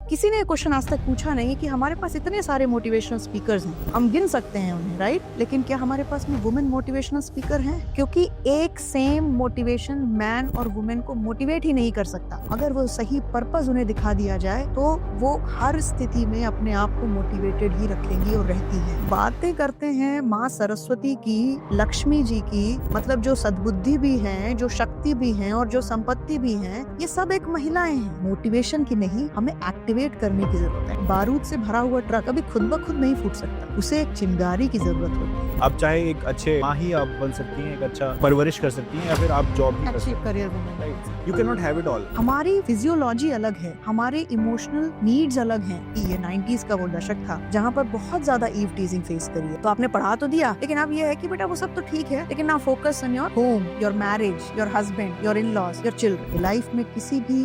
किसी ने क्वेश्चन आज तक पूछा नहीं कि हमारे पास इतने सारे मोटिवेशनल स्पीकर्स हैं, हम गिन सकते हैं उन्हें, राइट? लेकिन क्या हमारे पास में वुमेन मोटिवेशनल स्पीकर हैं? क्योंकि एक सेम मोटिवेशन मैन और वुमेन को मोटिवेट ही नहीं कर सकता। अगर वो सही पर्पस उन्हें दिखा दिया जाए तो वो हर स्थिति में अपने आप को मोटिवेटेड ही रखेंगी और रहती है। बातें करते हैं माँ सरस्वती की, लक्ष्मी जी की, मतलब जो सद्बुद्धि भी है, जो शक्ति भी है और जो संपत्ति भी है, ये सब एक महिलाएं हैं। मोटिवेशन की नहीं, हमें एक्टिवेट करने की जरूरत है। बारूद से भरा हुआ ट्रक अभी खुद ब खुद नहीं फूट सकता, उसे एक चिंगारी की जरूरत होती है। आप चाहे एक अच्छे माँ ही आप बन सकती हैं, एक अच्छा परवरिश कर सकती हैं, या फिर आप जॉब भी कर सकती अच्छी करियर वुमेन। हैं। You can not have it all. हमारी फिजियोलॉजी अलग है, हमारे इमोशनल नीड्स अलग हैं। ये 90s का वो दशक था जहाँ पर बहुत ज्यादा ईव टीजिंग फेस करी है। तो आपने पढ़ा तो दिया, लेकिन अब ये है कि बेटा वो सब तो ठीक है, लेकिन now focus on your home, your marriage, your husband, your in laws, your children. Life में किसी भी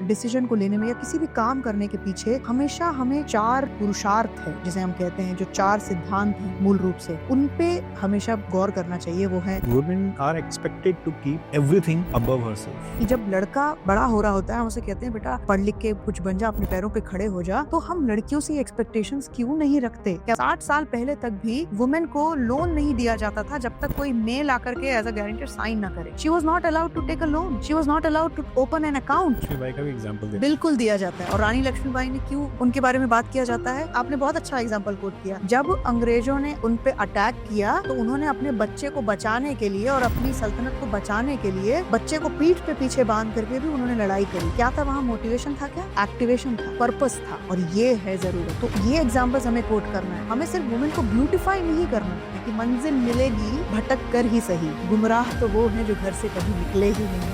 डिसीजन को लेने में या किसी भी काम करने के पीछे हमेशा हमें 4 पुरुषार्थ है, जिसे हम कहते हैं, जो 4 सिद्धांत हैं मूल रूप से, उन पे हमेशा गौर करना चाहिए। वो है women are expected to keep everything above herself. कि जब लड़का बड़ा हो रहा होता है, हम उसे कहते हैं बेटा पढ़ लिख के कुछ बन जा, अपने पैरों पे खड़े हो जा, तो हम लड़कियों से एक्सपेक्टेशंस क्यों नहीं रखते? क्या 60 साल पहले तक भी वुमेन को लोन नहीं दिया जाता था जब तक कोई मेल आकर के एज अ गारंटर साइन ना करे? She was not allowed to take a loan, she was not allowed to open an account. Laxmibai का भी एग्जांपल दे। बिल्कुल दिया जाता है। और रानी लक्ष्मीबाई ने क्यों उनके बारे में बात किया जाता है? आपने बहुत अच्छा एग्जांपल कोट किया। जब अंग्रेजों ने उन पे अटैक किया तो उन्होंने अपने बच्चे को बचाने के लिए और अपनी सल्तनत को बचाने के लिए बच्चे को पीठ पे पीछे बांध करके भी उन्होंने लड़ाई करी। क्या था वहाँ? मोटिवेशन था, क्या एक्टिवेशन था, पर्पस था। और ये है जरूरत। तो ये एग्जाम्पल्स हमें कोट करना है। हमें सिर्फ वुमेन को ब्यूटिफाई नहीं करना है कि मंजिल मिलेगी भटक कर ही सही, गुमराह तो वो है जो घर से कभी निकले ही नहीं।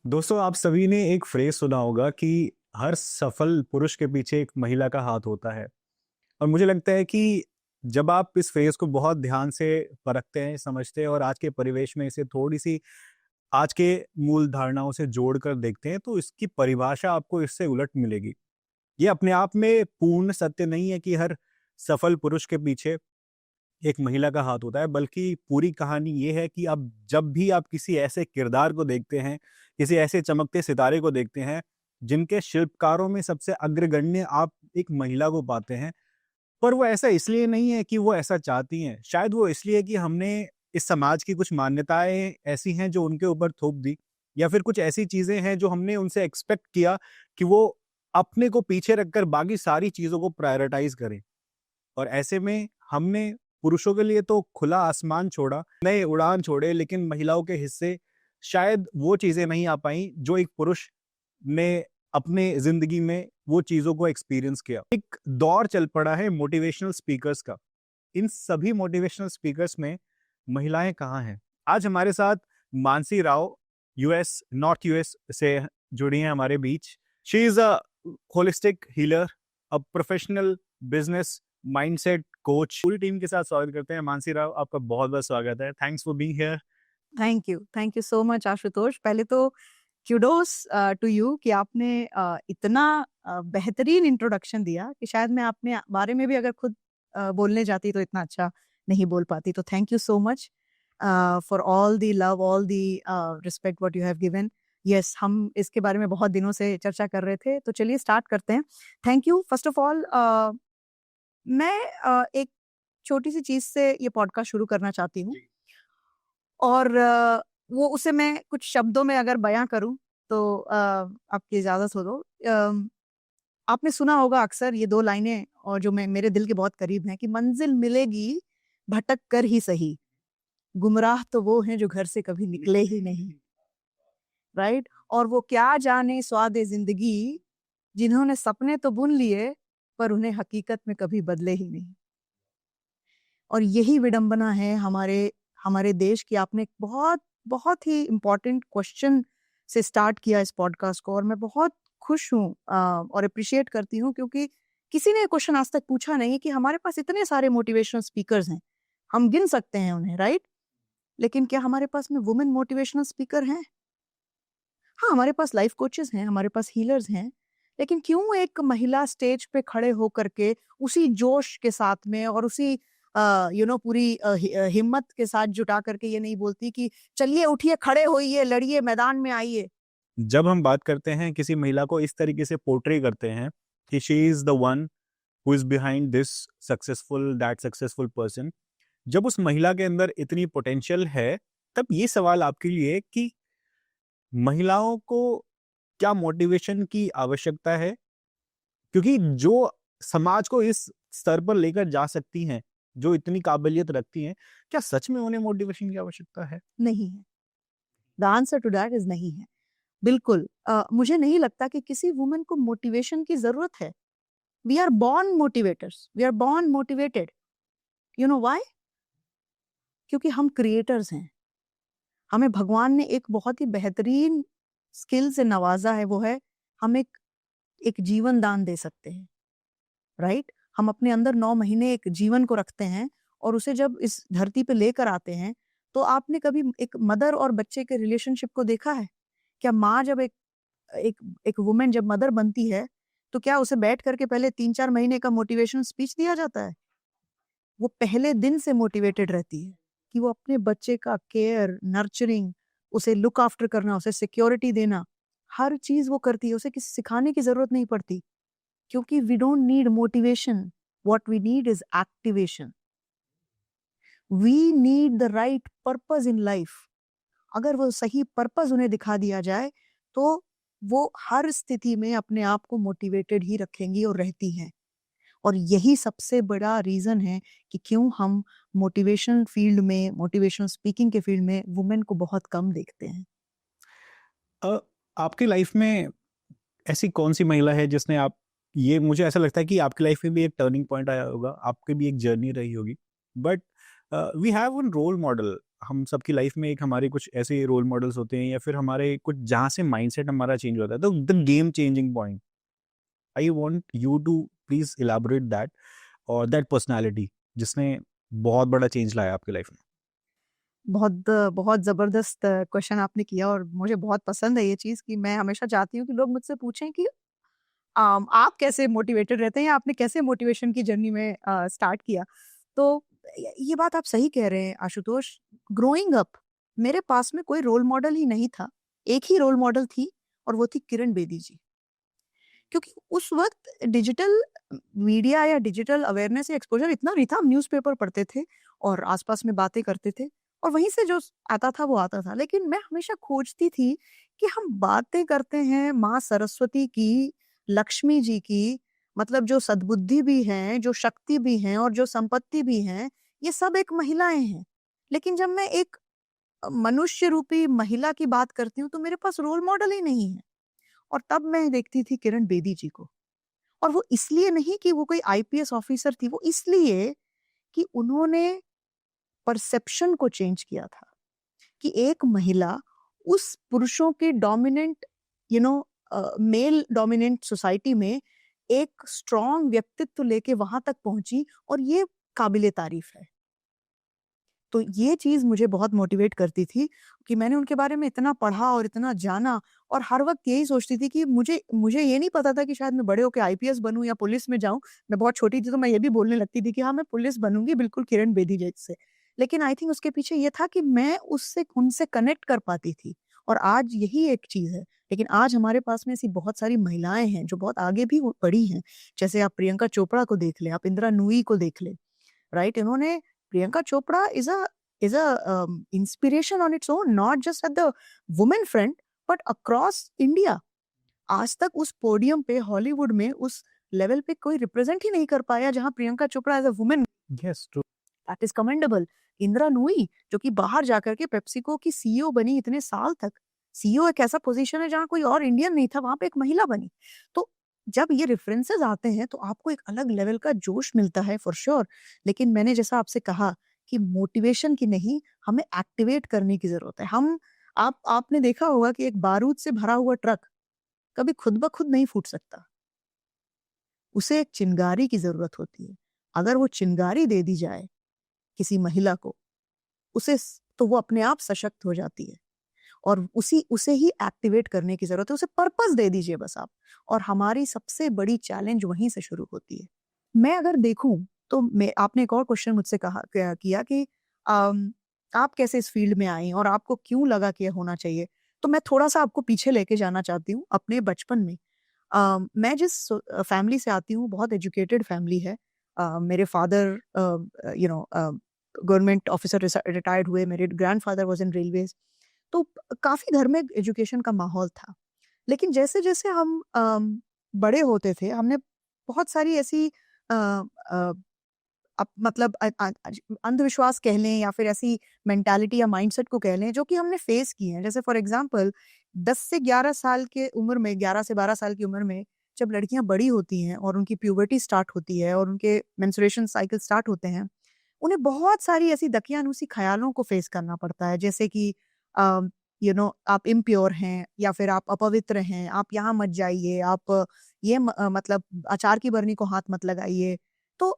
दोस्तों, आप सभी ने एक फ्रेज सुना होगा कि हर सफल पुरुष के पीछे एक महिला का हाथ होता है। और मुझे लगता है कि जब आप इस फ्रेज को बहुत ध्यान से परखते हैं, समझते हैं और आज के परिवेश में इसे थोड़ी सी आज के मूल धारणाओं से जोड़कर देखते हैं, तो इसकी परिभाषा आपको इससे उलट मिलेगी। ये अपने आप में पूर्ण सत्य नहीं है कि हर सफल पुरुष के पीछे एक महिला का हाथ होता है, बल्कि पूरी कहानी ये है कि आप जब भी आप किसी ऐसे किरदार को देखते हैं, किसी ऐसे चमकते सितारे को देखते हैं, जिनके शिल्पकारों में सबसे अग्रगण्य आप एक महिला को पाते हैं, पर वो ऐसा इसलिए नहीं है कि वो ऐसा चाहती हैं। शायद वो इसलिए कि हमने इस समाज की कुछ मान्यताएँ ऐसी हैं जो उनके ऊपर थोप दी, या फिर कुछ ऐसी चीज़ें हैं जो हमने उनसे एक्सपेक्ट किया कि वो अपने को पीछे रखकर बाकी सारी चीज़ों को प्रायोरिटाइज़ करें। और ऐसे में हमने पुरुषों के लिए तो खुला आसमान छोड़ा, नए उड़ान छोड़े, लेकिन महिलाओं के हिस्से शायद वो चीज़ें नहीं आ पाईं जो एक पुरुष ने अपने ज़िंदगी में वो चीज़ों को एक्सपीरियंस किया। एक दौर चल पड़ा है मोटिवेशनल स्पीकर्स का। इन सभी मोटिवेशनल स्पीकर्स में महिलाएं कहाँ हैं? आज हमारे साथ Mansi Rao US, north US से जुड़ी हैं हमारे बीच। She is a holistic healer, a professional business mindset coach. पूरी टीम के साथ स्वागत करते हैं। मानसी राव, आपका बहुत-बहुत स्वागत है। Thanks for being here. Thank you so much Ashutosh. पहले तो क्यूडोस टू यू कि आपने इतना बेहतरीन इंट्रोडक्शन दिया कि शायद मैं अपने बारे में भी अगर खुद बोलने जाती तो इतना अच्छा नहीं बोल पाती। तो thank you so much for all the love, all the respect what you have given. Yes, हम इसके बारे में बहुत दिनों से चर्चा कर रहे थे, तो चलिए स्टार्ट करते हैं। Thank you. First of all मैं एक छोटी सी चीज से ये पॉडकास्ट शुरू करना चाहती हूँ, और वो उसे मैं कुछ शब्दों में अगर बयां करूं तो आपकी इजाजत हो तो आपने सुना होगा अक्सर ये 2 लाइनें, और जो मैं मेरे दिल के बहुत करीब हैं, कि मंजिल मिलेगी भटक कर ही सही, गुमराह तो वो हैं जो घर से कभी निकले ही नहीं, राइट? और वो क्या जाने स्वादे जिंदगी, जिन्होंने सपने तो बुन लिए पर उन्हें हकीकत में कभी बदले ही नहीं। और यही विडंबना है हमारे हमारे देश की। आपने एक बहुत बहुत ही इम्पोर्टेंट क्वेश्चन से स्टार्ट किया इस पॉडकास्ट को, और मैं बहुत खुश हूँ और अप्रिशिएट करती हूँ, क्योंकि किसी ने क्वेश्चन आज तक पूछा नहीं कि हमारे पास इतने सारे मोटिवेशनल स्पीकर्स हैं, हम गिन सकते हैं उन्हें, राइट? लेकिन क्या हमारे पास में वुमेन मोटिवेशनल स्पीकर हैं? हाँ, हमारे पास लाइफ कोचेस हैं, हमारे पास हीलर्स हैं, लेकिन क्यों एक महिला स्टेज पे खड़े होकर के उसी जोश के साथ में और उसी पूरी हिम्मत के साथ जुटा करके ये नहीं बोलती कि चलिए उठिए, खड़े होइए, लड़िए, मैदान में आइए, जब हम बात करते हैं किसी महिला को इस तरीके से पोर्ट्रे करते हैं कि she is the one who is behind this successful that successful person, जब उस महिला के अंदर इतनी पोटेंशियल है, तब ये सवाल आपके लिए कि महिलाओं को क्या मोटिवेशन की आवश्यकता है? क्योंकि जो समाज को इस स्तर पर लेकर जा सकती हैं, जो इतनी काबिलियत रखती हैं, क्या सच में उन्हें मोटिवेशन की आवश्यकता है? नहीं है। The answer to that is नहीं है। बिल्कुल मुझे नहीं लगता कि किसी वुमन को मोटिवेशन की जरूरत है। We are born motivators, we are born motivated. You know why? क्योंकि हम क्रिएटर्स हैं। हमें भगवान ने एक बहुत ही बेहतरीन स्किल से नवाजा है, वो है हम एक जीवन दान दे सकते हैं, राइट? हम अपने अंदर 9 महीने एक जीवन को रखते हैं और उसे जब इस धरती पे लेकर आते हैं, तो आपने कभी एक मदर और बच्चे के रिलेशनशिप को देखा है? क्या माँ जब एक एक एक वुमन जब मदर बनती है, तो क्या उसे बैठ करके पहले 3-4 महीने का मोटिवेशनल स्पीच दिया जाता है? वो पहले दिन से मोटिवेटेड रहती है कि वो अपने बच्चे का केयर, नर्चरिंग, उसे लुक आफ्टर करना, उसे सिक्योरिटी देना, हर चीज़ वो करती है, उसे किसी सिखाने की ज़रूरत नहीं पड़ती। क्योंकि we don't need motivation, what we need is activation. We need the right purpose in life. अगर वो सही पर्पस उन्हें दिखा दिया जाए, तो वो हर स्थिति में अपने आप को मोटिवेटेड ही रखेंगी और रहती हैं। और यही सबसे बड़ा रीज़न है कि क्यों हम मोटिवेशन फील्ड में, मोटिवेशनल स्पीकिंग के फील्ड में वुमेन को बहुत कम देखते हैं। अ, आपकी लाइफ में ऐसी कौन-सी महिला है जिसने आप ये मुझे ऐसा लगता है कि आपकी लाइफ में भी एक टर्निंग पॉइंट आया होगा, आपकी भी एक जर्नी रही होगी। But we have one role model, हम सबकी लाइफ में एक हमारे कुछ ऐसे रोल मॉडल्स होते हैं या फिर हमारे कुछ जहाँ से माइंडसेट हमारा चेंज होता है, तो the game changing point. I want you to please elaborate that और दैट पर्सनैलिटी जिसने बहुत बड़ा चेंज लाया आपकी लाइफ में। बहुत बहुत ज़बरदस्त क्वेश्चन आपने किया और मुझे बहुत पसंद है ये चीज़ कि मैं हमेशा चाहती हूँ कि लोग मुझसे पूछें कि आप कैसे मोटिवेटेड रहते हैं या आपने कैसे मोटिवेशन की जर्नी में स्टार्ट किया? तो ये बात आप सही कह रहे हैं आशुतोष। ग्रोइंग अप मेरे पास में कोई रोल मॉडल ही नहीं था। एक ही रोल मॉडल थी और वो थी किरण बेदी जी। क्योंकि उस वक़्त डिजिटल मीडिया या डिजिटल अवेयरनेस या एक्सपोज़र इतना नहीं था। हम न्यूज़पेपर पढ़ते थे और आस-पास में बातें करते थे और वहीं से जो आता था वो आता था। लेकिन मैं हमेशा खोजती थी कि हम बातें करते हैं माँ सरस्वती की, लक्ष्मी जी की, मतलब जो सद्बुद्धि भी हैं, जो शक्ति भी हैं और जो संपत्ति भी हैं, ये सब एक महिलाएँ हैं। लेकिन जब मैं एक मनुष्य रूपी महिला की बात करती हूँ, तो मेरे पास रोल मॉडल ही नहीं है। और तब मैं देखती थी किरण बेदी जी को। और वो इसलिए नहीं कि वो कोई आईपीएस ऑफिसर थी, वो इसलिए कि उन्होंने परसेप्शन को चेंज किया था कि एक महिला उस पुरुषों के dominant you know male dominant society में एक स्ट्रॉन्ग व्यक्तित्व लेके वहां तक पहुंची और ये काबिले तारीफ है। तो ये चीज़ मुझे बहुत मोटिवेट करती थी कि मैंने उनके बारे में इतना पढ़ा और इतना जाना और हर वक़्त यही सोचती थी कि मुझे मुझे ये नहीं पता था कि शायद मैं बड़े होके आईपीएस बनूँ या पुलिस में जाऊँ। मैं बहुत छोटी थी तो मैं ये भी बोलने लगती थी कि हाँ, मैं पुलिस बनूँगी बिल्कुल किरण बेदी जैसे। लेकिन आई थिंक उसके पीछे ये था कि मैं उससे उनसे कनेक्ट कर पाती थी और आज यही एक चीज़ है। लेकिन आज हमारे पास में ऐसी बहुत सारी महिलाएँ हैं जो बहुत आगे भी वो बढ़ी हैं। जैसे आप प्रियंका चोपड़ा को देख लें, आप इंदिरा नूई को देख लें। राइट? इन्होंने Priyanka Chopra is a inspiration on its own, not just at the women front but across India. आज तक उस पोडियम पे हॉलीवुड में उस लेवल पे कोई रिप्रेजेंट ही नहीं कर पाया जहाँ Priyanka Chopra as a woman. Yes, true. That is commendable. Indira Nooyi जो कि बाहर जाकर के पेप्सिको की सीईओ बनी इतने साल तक। सीईओ एक ऐसा पोज़ीशन है जहाँ कोई और इंडियन नहीं था, वहाँ पे एक महिला बनी। तो जब ये रेफरेंसेस आते हैं तो आपको एक अलग लेवल का जोश मिलता है फॉर श्योर। लेकिन मैंने जैसा आपसे कहा कि मोटिवेशन की नहीं, हमें एक्टिवेट करने की ज़रूरत है। हम आपने देखा होगा कि एक बारूद से भरा हुआ ट्रक कभी खुद ब खुद नहीं फूट सकता। उसे एक चिंगारी की ज़रूरत होती है। अगर वो चिंगारी दे दी जाए किसी महिला को, तो वो अपने आप सशक्त हो जाती है और उसे ही एक्टिवेट करने की ज़रूरत है, उसे पर्पस दे दीजिए बस आप। और हमारी सबसे बड़ी चैलेंज वहीं से शुरू होती है। मैं अगर देखूँ तो मैं आपने एक और क्वेश्चन मुझसे किया कि अम, आप कैसे इस फील्ड में आई और आपको क्यों लगा कि ये होना चाहिए? तो मैं थोड़ा-सा आपको पीछे लेके जाना चाहती हूँ अपने बचपन में। मैं जिस फैमिली से आती हूँ बहुत एजुकेटेड फैमिली है। मेरे फादर गवर्नमेंट ऑफिसर रिटायर्ड हुए, मेरे ग्रैंडफादर वाज़ इन रेलवेज़। तो काफ़ी घर में एजुकेशन का माहौल था। लेकिन जैसे-जैसे हम बड़े होते थे, हमने बहुत सारी ऐसी अ अ, मतलब अंधविश्वास कह लें या फिर ऐसी मेंटालिटी या माइंडसेट को कह लें जो कि हमने फेस किए हैं। जैसे फॉर एग्जांपल 10 से 11 साल के उम्र में, 11 से 12 साल की उम्र में जब लड़कियां बड़ी होती हैं और उनकी प्यूबर्टी स्टार्ट होती है और उनके मेंस्ट्रुएशन साइकिल स्टार्ट होते हैं, उन्हें बहुत सारी ऐसी दकियानूसी ख़्यालों को फ़ेस करना पड़ता है, जैसे कि अ, आप इम्प्योर हैं या फिर आप अपवित्र हैं, आप यहाँ मत जाइए, आप मतलब अचार की बरनी को हाथ मत लगाइए। तो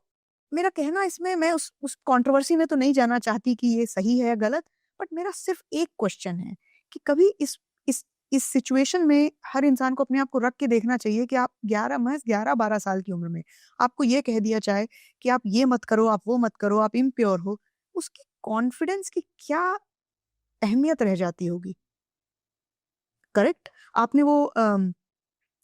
मेरा कहना इसमें, मैं उस कंट्रोवर्सी में तो नहीं जाना चाहती कि ये सही है या गलत, बट मेरा सिर्फ़ एक क्वेश्चन है कि कभी इस इस सिचुएशन में हर इंसान को अपने आप को रख के देखना चाहिए कि आप 11-12 साल की उम्र में आपको ये कह दिया जाए कि आप ये मत करो, आप वो मत करो, आप इम्प्योर हो, उसकी कॉन्फिडेंस की क्या अहमियत रह जाती होगी, करेक्ट? आपने वो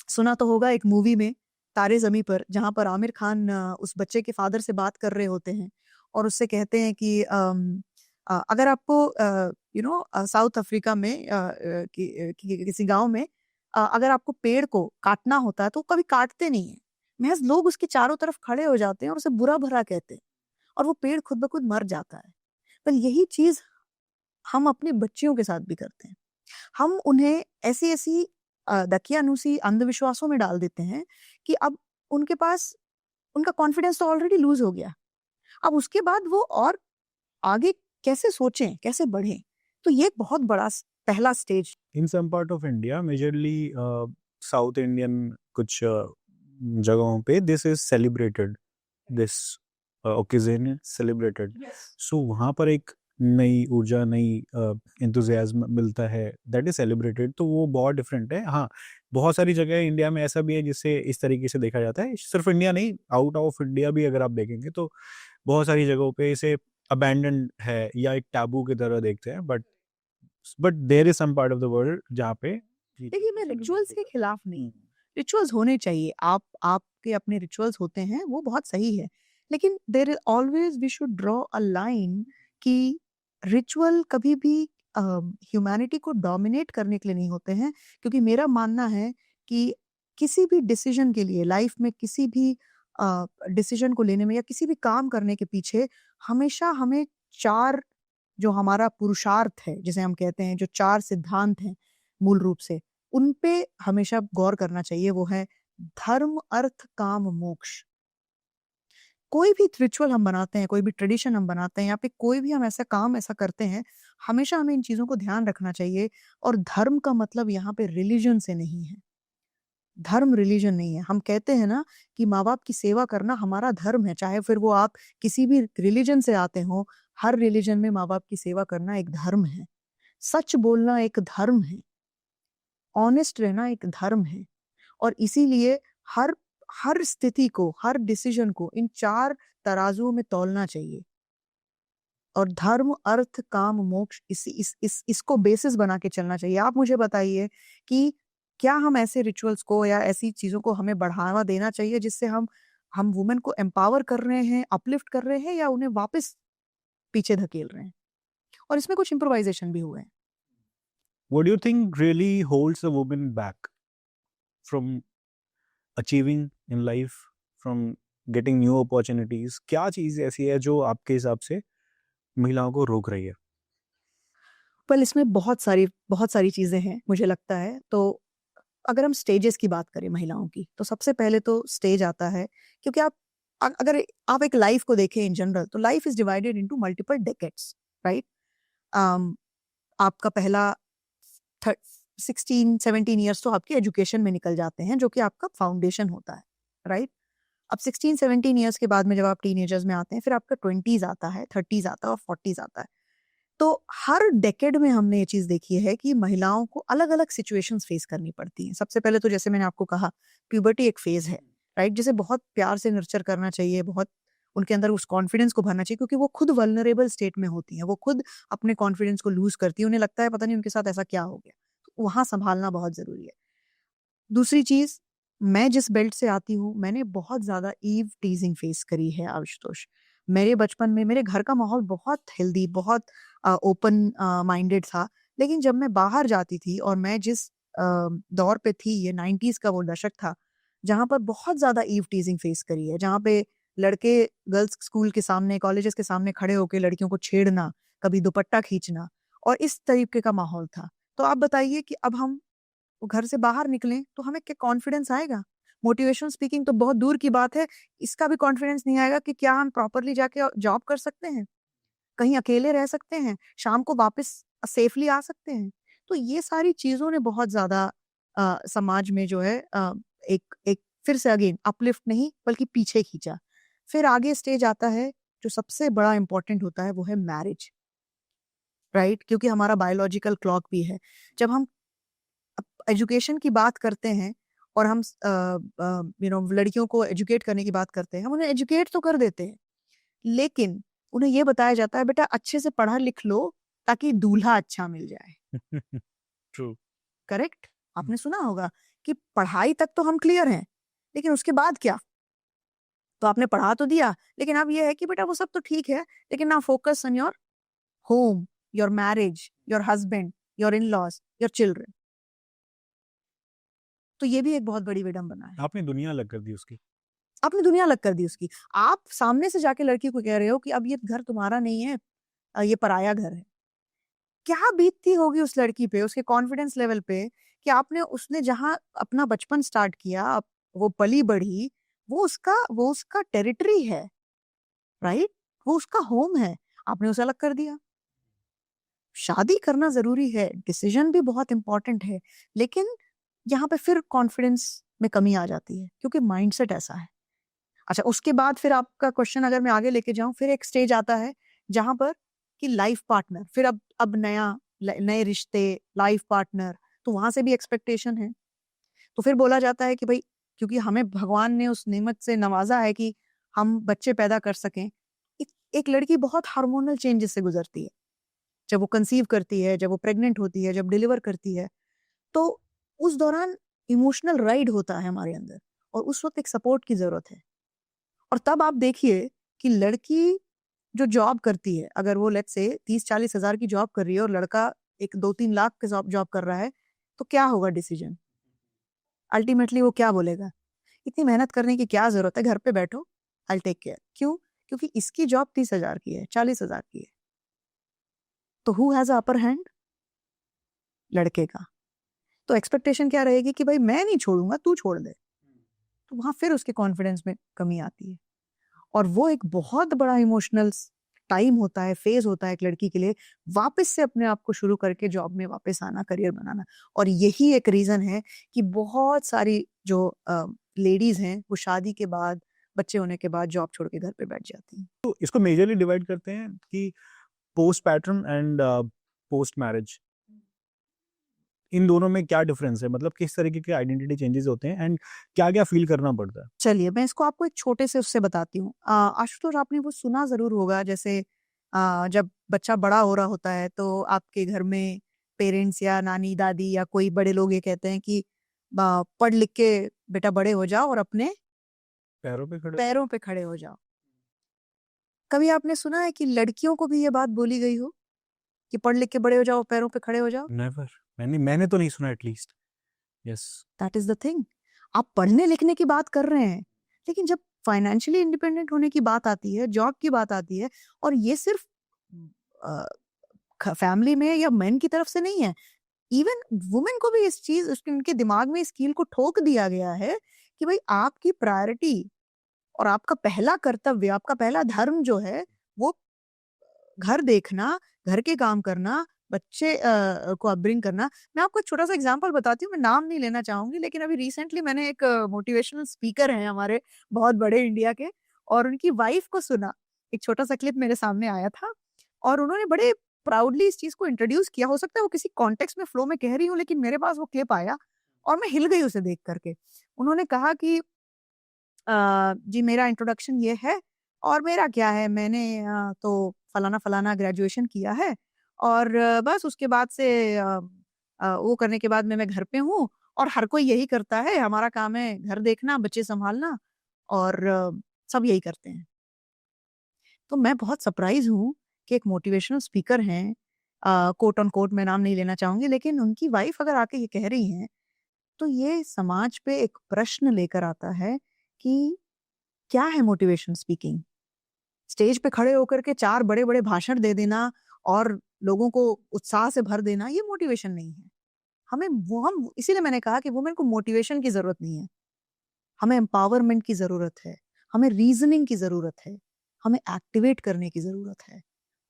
सुना तो होगा एक मूवी में तारे ज़मीं पर, जहाँ पर आमिर खान उस बच्चे के फादर से बात कर रहे होते हैं और उससे कहते हैं कि अगर आपको साउथ अफ्रीका में किसी गाँव में अगर आपको पेड़ को काटना होता है तो कभी काटते नहीं हैं। महज़ लोग उसके चारों तरफ खड़े हो जाते हैं और उसे बुरा-भला कहते हैं और वो पेड़ खुद ब खुद मर जाता है। पर यही चीज़ हम अपनी बच्चियों के साथ भी करते हैं। हम उन्हें ऐसी-ऐसी दकियानूसी अंधविश्वासों में डाल देते हैं कि अब उनके पास उनका कॉन्फिडेंस तो ऑलरेडी लूज़ हो गया। अब उसके बाद वो और आगे कैसे सोचें, कैसे बढ़ें? तो ये एक बहुत बड़ा पहला stage. In some part of India majorly south Indian कुछ जगहों पे this is celebrated, this occasion celebrated. Yes. So वहाँ पर एक नई ऊर्जा, नई एंथुजियाज्म मिलता है, दैट इज सेलिब्रेटेड। तो वो बहुत डिफरेंट है। हाँ, बहुत सारी जगह इंडिया में ऐसा भी है जिससे इस तरीके से देखा जाता है। सिर्फ इंडिया नहीं, आउट ऑफ इंडिया भी अगर आप देखेंगे तो बहुत सारी जगहों पे इसे अबैंडन्ड है या एक टैबू की तरह देखते हैं। But there is some part of the world जहाँ पे जी देखिए, मैं सेलिब्रेट रिचुअल्स के होता है। खिलाफ नहीं। रिचुअल्स होने चाहिए। आपके अपने रिचुअल्स होते हैं, वो बहुत सही है। लेकिन there is always we should draw a line कि रिचुअल कभी भी ह्यूमैनिटी को डोमिनेट करने के लिए नहीं होते हैं, क्योंकि मेरा मानना है कि किसी भी डिसीज़न के लिए लाइफ में किसी भी डिसीज़न को लेने में या किसी भी काम करने के पीछे हमेशा हमें 4 जो हमारा पुरुषार्थ है, जिसे हम कहते हैं, जो 4 सिद्धांत हैं मूल रूप से, उन पे हमेशा गौर करना चाहिए। वो है धर्म, अर्थ, काम, मोक्ष। कोई भी रिचुअल हम बनाते हैं, कोई भी ट्रेडिशन हम बनाते हैं या फिर कोई भी हम ऐसा काम ऐसा करते हैं, हमेशा हमें इन चीज़ों को ध्यान रखना चाहिए। और धर्म का मतलब यहाँ पे रिलिजन से नहीं है। धर्म रिलिजन नहीं है। हम कहते हैं ना कि माँ-बाप की सेवा करना हमारा धर्म है, चाहे फिर वो आप किसी भी रिलिजन से आते हों, हर रिलिजन में माँ-बाप की सेवा करना एक धर्म है। सच बोलना एक धर्म है, ऑनेस्ट रहना एक धर्म है। और इसीलिए हर हर स्थिति को, हर डिसीजन को इन 4 तराजुओं में तौलना चाहिए। और धर्म, अर्थ, काम, मोक्ष इसको बेसिस बना के चलना चाहिए। आप मुझे बताइए कि क्या हम ऐसे रिचुअल्स को या ऐसी चीज़ों को हमें बढ़ावा देना चाहिए जिससे हम वुमेन को एम्पावर कर रहे हैं, अपलिफ्ट कर रहे हैं, या उन्हें वापस पीछे धकेल रहे हैं? और इसमें कुछ इम्प्रोवाइज़ेशन भी हुए हैं। What do you think really holds a woman back from achieving in life, from getting new opportunities? क्या चीज़ ऐसी है जो आपके हिसाब से महिलाओं को रोक रही है? वेल, इसमें बहुत सारी चीज़ें हैं, मुझे लगता है। तो अगर हम स्टेजेस की बात करें महिलाओं की, तो सबसे पहले तो स्टेज आता है, क्योंकि अगर आप एक लाइफ को देखें इन जनरल, तो life is divided into multiple decades, right? Um, आपका पहला थ 16-17 इयर्स तो आपके एजुकेशन में निकल जाते हैं, जो कि आपका फाउंडेशन होता है, राइट? अब 16-17 इयर्स के बाद में जब आप टीनेजर्स में आते हैं, फिर आपका 20s आता है, 30s आता है और 40s आता है। तो हर डेकेड में हमने ये चीज़ देखी है कि महिलाओं को अलग-अलग सिचुएशंस फेस करनी पड़ती हैं। सबसे पहले तो जैसे मैंने आपको कहा, प्यूबर्टी एक फेज़ है, राइट? जिसे बहुत प्यार से नर्चर करना चाहिए, बहुत उनके अंदर उस कॉन्फिडेंस को भरना चाहिए, क्योंकि वो खुद वल्नरेबल स्टेट में होती हैं, वो खुद अपने कॉन्फिडेंस को लूज़ करती हैं, उन्हें लगता है पता नहीं उनके साथ ऐसा क्या हो गया। तो वहां संभालना बहुत जरूरी है। दूसरी चीज, मैं जिस बेल्ट से आती हूँ, मैंने बहुत ज्यादा ईव टीजिंग फेस करी है आशुतोष। मेरे बचपन में मेरे घर का माहौल बहुत हेल्दी, बहुत ओपन माइंडेड था। लेकिन जब मैं बाहर जाती थी, और मैं जिस दौर पे थी, ये 90s का वो दशक था जहाँ पर बहुत ज्यादा ईव टीजिंग फेस करी है, जहाँ पे लड़के गर्ल्स स्कूल के सामने, कॉलेजेस के सामने खड़े होकर लड़कियों को छेड़ना, कभी दुपट्टा खींचना, और इस तरीके का माहौल था। तो आप बताइए कि अब हम घर से बाहर निकलें तो हमें क्या कॉन्फिडेंस आएगा? मोटिवेशन स्पीकिंग तो बहुत दूर की बात है, इसका भी कॉन्फिडेंस नहीं आएगा कि क्या हम प्रॉपरली जाके जॉब कर सकते हैं, कहीं अकेले रह सकते हैं, शाम को वापस सेफली आ सकते हैं। तो ये सारी चीजों ने बहुत ज्यादा समाज में जो है एक एक फिर से अगेन अपलिफ्ट नहीं बल्कि पीछे खींचा। फिर आगे स्टेज आता है जो सबसे बड़ा इंपॉर्टेंट होता है, वो है मैरिज, राइट? क्योंकि हमारा बायोलॉजिकल क्लॉक भी है। जब हम एजुकेशन की बात करते हैं और हम लड़कियों को एजुकेट करने की बात करते हैं, हम उन्हें एजुकेट तो कर देते हैं, लेकिन उन्हें ये बताया जाता है बेटा अच्छे से पढ़ा लिख लो ताकि दूल्हा अच्छा मिल जाए। ट्रू। करेक्ट? आपने सुना होगा कि पढ़ाई तक तो हम क्लियर हैं, लेकिन उसके बाद क्या? तो आपने पढ़ा तो दिया, लेकिन अब ये है कि बेटा वो सब तो ठीक है, लेकिन ना focus on your home, your marriage, your husband, your in laws, your children. तो ये भी एक बहुत बड़ी विडंबना है। आपने दुनिया अलग कर दी उसकी। आपने दुनिया अलग कर दी उसकी। आप सामने से जाके लड़की को कह रहे हो कि अब ये घर तुम्हारा नहीं है, ये पराया घर है। क्या बीतती होगी उस लड़की पे, उसके कॉन्फिडेंस लेवल पे, कि आपने उसने जहां अपना बचपन स्टार्ट किया, वो पली बढ़ी, वो उसका टेरिटरी है, राइट? वो उसका होम है, आपने उसे अलग कर दिया। शादी करना जरूरी है, डिसीजन भी बहुत इंपॉर्टेंट है, लेकिन यहाँ पे फिर कॉन्फिडेंस में कमी आ जाती है क्योंकि माइंडसेट ऐसा है। अच्छा, उसके बाद फिर आपका क्वेश्चन अगर मैं आगे लेके जाऊं, फिर एक स्टेज आता है जहां पर कि लाइफ पार्टनर, फिर अब नए रिश्ते, लाइफ पार्टनर, तो वहां से भी एक्सपेक्टेशन है। तो फिर बोला जाता है कि भाई, क्योंकि हमें भगवान ने उस नेमत से नवाजा है कि हम बच्चे पैदा कर सकें। एक लड़की बहुत हार्मोनल चेंजेस से गुजरती है, जब वो कंसीव करती है, जब वो प्रेग्नेंट होती है, जब डिलीवर करती है, तो उस दौरान इमोशनल राइड होता है हमारे अंदर, और उस वक्त एक सपोर्ट की जरूरत है। और तब आप देखिए कि लड़की जो जॉब करती है, अगर वो लेट्स से 30-40 हजार की जॉब कर रही है और लड़का एक 2-3 लाख के जॉब कर रहा है, तो क्या होगा डिसीजन? अल्टीमेटली वो क्या बोलेगा? इतनी मेहनत करने की क्या जरूरत है, घर पे बैठो, आई टेक केयर। क्यों? क्योंकि इसकी जॉब 30 हजार की है, 40 हजार की है। तो हु हैज अपर हैंड? लड़के का। तो एक्सपेक्टेशन क्या रहेगी कि भाई मैं नहीं छोड़ूंगा, तू छोड़ दे। तो वहां फिर उसके कॉन्फिडेंस में कमी आती है, और वो एक बहुत बड़ा इमोशनल टाइम होता है, फेज होता है एक लड़की के लिए, वापस से अपने आप को शुरू करके जॉब में वापस आना, करियर बनाना। और यही एक रीजन है कि बहुत सारी जो लेडीज हैं वो शादी के बाद, बच्चे होने के बाद जॉब छोड़ के घर पे बैठ जाती हैं। तो इसको मेजरली डिवाइड करते हैं कि post pattern and post marriage, इन दोनों में क्या डिफरेंस है? मतलब किस तरीके के आइडेंटिटी चेंजेस होते हैं एंड क्या क्या फील करना पड़ता है? चलिए मैं इसको आपको एक छोटे से उससे बताती हूँ। आशुतोष, आपने वो सुना जरूर होगा, जैसे जब बच्चा बड़ा हो रहा होता है तो आपके घर में पेरेंट्स या नानी दादी या कोई बड़े लोग ये कहते हैं कि पढ़ लिख के बेटा बड़े हो जाओ और अपने पैरों पे खड़े। पैरों पे खड़े हो जाओ। कभी आपने सुना है कि लड़कियों को भी ये बात बोली गई हो कि पढ़ लिख के बड़े हो जाओ, पैरों पे खड़े हो जाओ? नेवर। मैंने तो नहीं सुना at least. Yes. That is the thing. आप पढ़ने लिखने की बात कर रहे हैं, लेकिन जब फाइनेंशियली इंडिपेंडेंट होने की बात आती है, जॉब की बात आती है, और ये सिर्फ फैमिली में या मेन की तरफ से नहीं है, इवन वुमेन को भी इस चीज, उनके दिमाग में इस कील को ठोक दिया गया है कि भाई आपकी प्रायोरिटी और आपका पहला कर्तव्य, आपका पहला धर्म जो है, वो घर देखना, घर के काम करना, बच्चे को अपब्रिंग करना। मैं आपको एक छोटा सा एग्जांपल बताती हूँ, मैं नाम नहीं लेना चाहूंगी, लेकिन अभी रिसेंटली मैंने एक मोटिवेशनल स्पीकर हैं हमारे बहुत बड़े इंडिया के, और उनकी वाइफ को सुना। एक छोटा सा क्लिप मेरे सामने आया था, और उन्होंने बड़े प्राउडली इस चीज को इंट्रोड्यूस किया। हो सकता है वो किसी कॉन्टेक्स्ट में फ्लो में कह रही हूँ, लेकिन मेरे पास वो क्लिप आया और मैं हिल गई उसे देख करके। उन्होंने कहा कि जी मेरा इंट्रोडक्शन ये है, और मेरा क्या है, मैंने तो फलाना फलाना ग्रेजुएशन किया है, और बस उसके बाद से वो करने के बाद में मैं घर पे हूँ और हर कोई यही करता है, हमारा काम है घर देखना, बच्चे संभालना और सब यही करते हैं। तो मैं बहुत सरप्राइज हूँ कि एक मोटिवेशनल स्पीकर हैं, कोट ऑन कोट मैं नाम नहीं लेना चाहूंगी, लेकिन उनकी वाइफ अगर आके ये कह रही हैं तो ये समाज पे एक प्रश्न लेकर आता है कि क्या है मोटिवेशन स्पीकिंग। स्टेज पे खड़े होकर के 4 बड़े-बड़े भाषण दे देना और लोगों को उत्साह से भर देना, ये मोटिवेशन नहीं है। हम इसीलिए मैंने कहा कि वुमेन को मोटिवेशन की ज़रूरत नहीं है। हमें एम्पावरमेंट की ज़रूरत है, हमें रीज़निंग की ज़रूरत है, हमें एक्टिवेट करने की ज़रूरत है।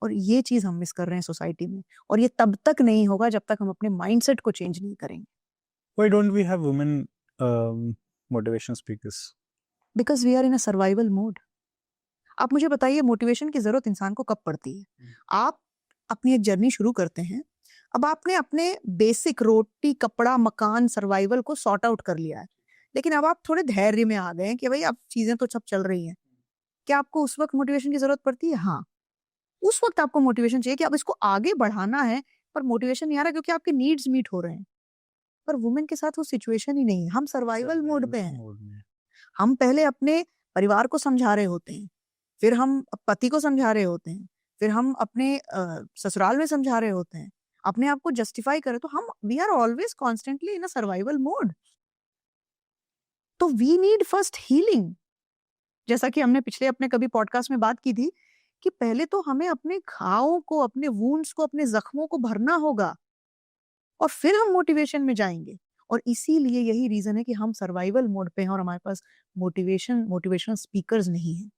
और ये चीज़ हम मिस कर रहे हैं सोसाइटी में, और ये तब तक नहीं होगा जब तक हम अपने माइंडसेट को चेंज नहीं करेंगे। Why don't we have women motivation speakers? Because we are in a survival mode. आप मुझे बताइए मोटिवेशन की ज़रूरत इंसान को कब पड़ती है? आप अपनी एक जर्नी शुरू करते हैं, अब आपने अपने बेसिक रोटी, कपड़ा, मकान, सर्वाइवल को सॉर्ट आउट कर लिया है। लेकिन अब आप थोड़े धैर्य में आ गए हैं कि भई अब चीज़ें तो सब चल रही हैं। क्या आपको उस वक़्त मोटिवेशन की ज़रूरत पड़ती है? हाँ। उस वक़्त आपको मोटिवेशन चाहिए कि अब इसको आगे बढ़ाना है, पर मोटिवेशन नहीं आ रहा क्योंकि आपके नीड्स मीट हो रहे हैं। पर वुमेन के साथ वो सिचुएशन ही नहीं है, हम सर्वाइवल मोड पे हैं। मोड में। हम पहले अपने परिवार को समझा रहे होते हैं, फिर हम पति को समझा रहे होते हैं, फिर हम अपने ससुराल में समझा रहे होते हैं, अपने आप को जस्टिफाई करें, तो हम we are always constantly in a survival mode. तो वी नीड फर्स्ट हीलिंग। जैसा कि हमने पिछले अपने कभी पॉडकास्ट में बात की थी कि पहले तो हमें अपने घावों को, अपने वुंड्स को, अपने जख्मों को भरना होगा और फिर हम मोटिवेशन में जाएंगे। और इसीलिए यही रीजन है कि हम सर्वाइवल मोड पे हैं और हमारे पास मोटिवेशनल स्पीकर्स नहीं है।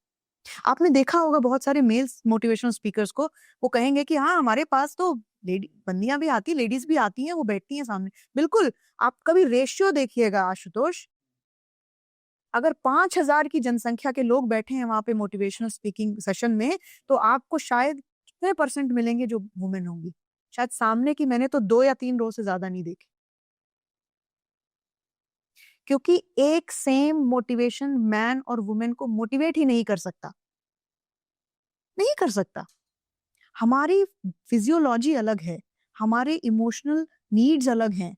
आपने देखा होगा बहुत सारे मेल्स मोटिवेशनल स्पीकर्स को, वो कहेंगे कि हाँ हमारे पास तो लेडी बंदियां भी आती, लेडीज भी आती हैं, वो बैठती हैं सामने। बिल्कुल, आप कभी रेशियो देखिएगा आशुतोष, अगर 5,000 की जनसंख्या के लोग बैठे हैं वहां पे मोटिवेशनल स्पीकिंग सेशन में, तो आपको शायद कितने परसेंट मिलेंगे जो वुमेन होंगी? शायद सामने की मैंने तो 2 या 3 रो से ज्यादा नहीं देखी। क्योंकि एक सेम मोटिवेशन मैन और वुमेन को मोटिवेट ही नहीं कर सकता, नहीं कर सकता। हमारी फिजियोलॉजी अलग है, हमारे इमोशनल नीड्स अलग हैं।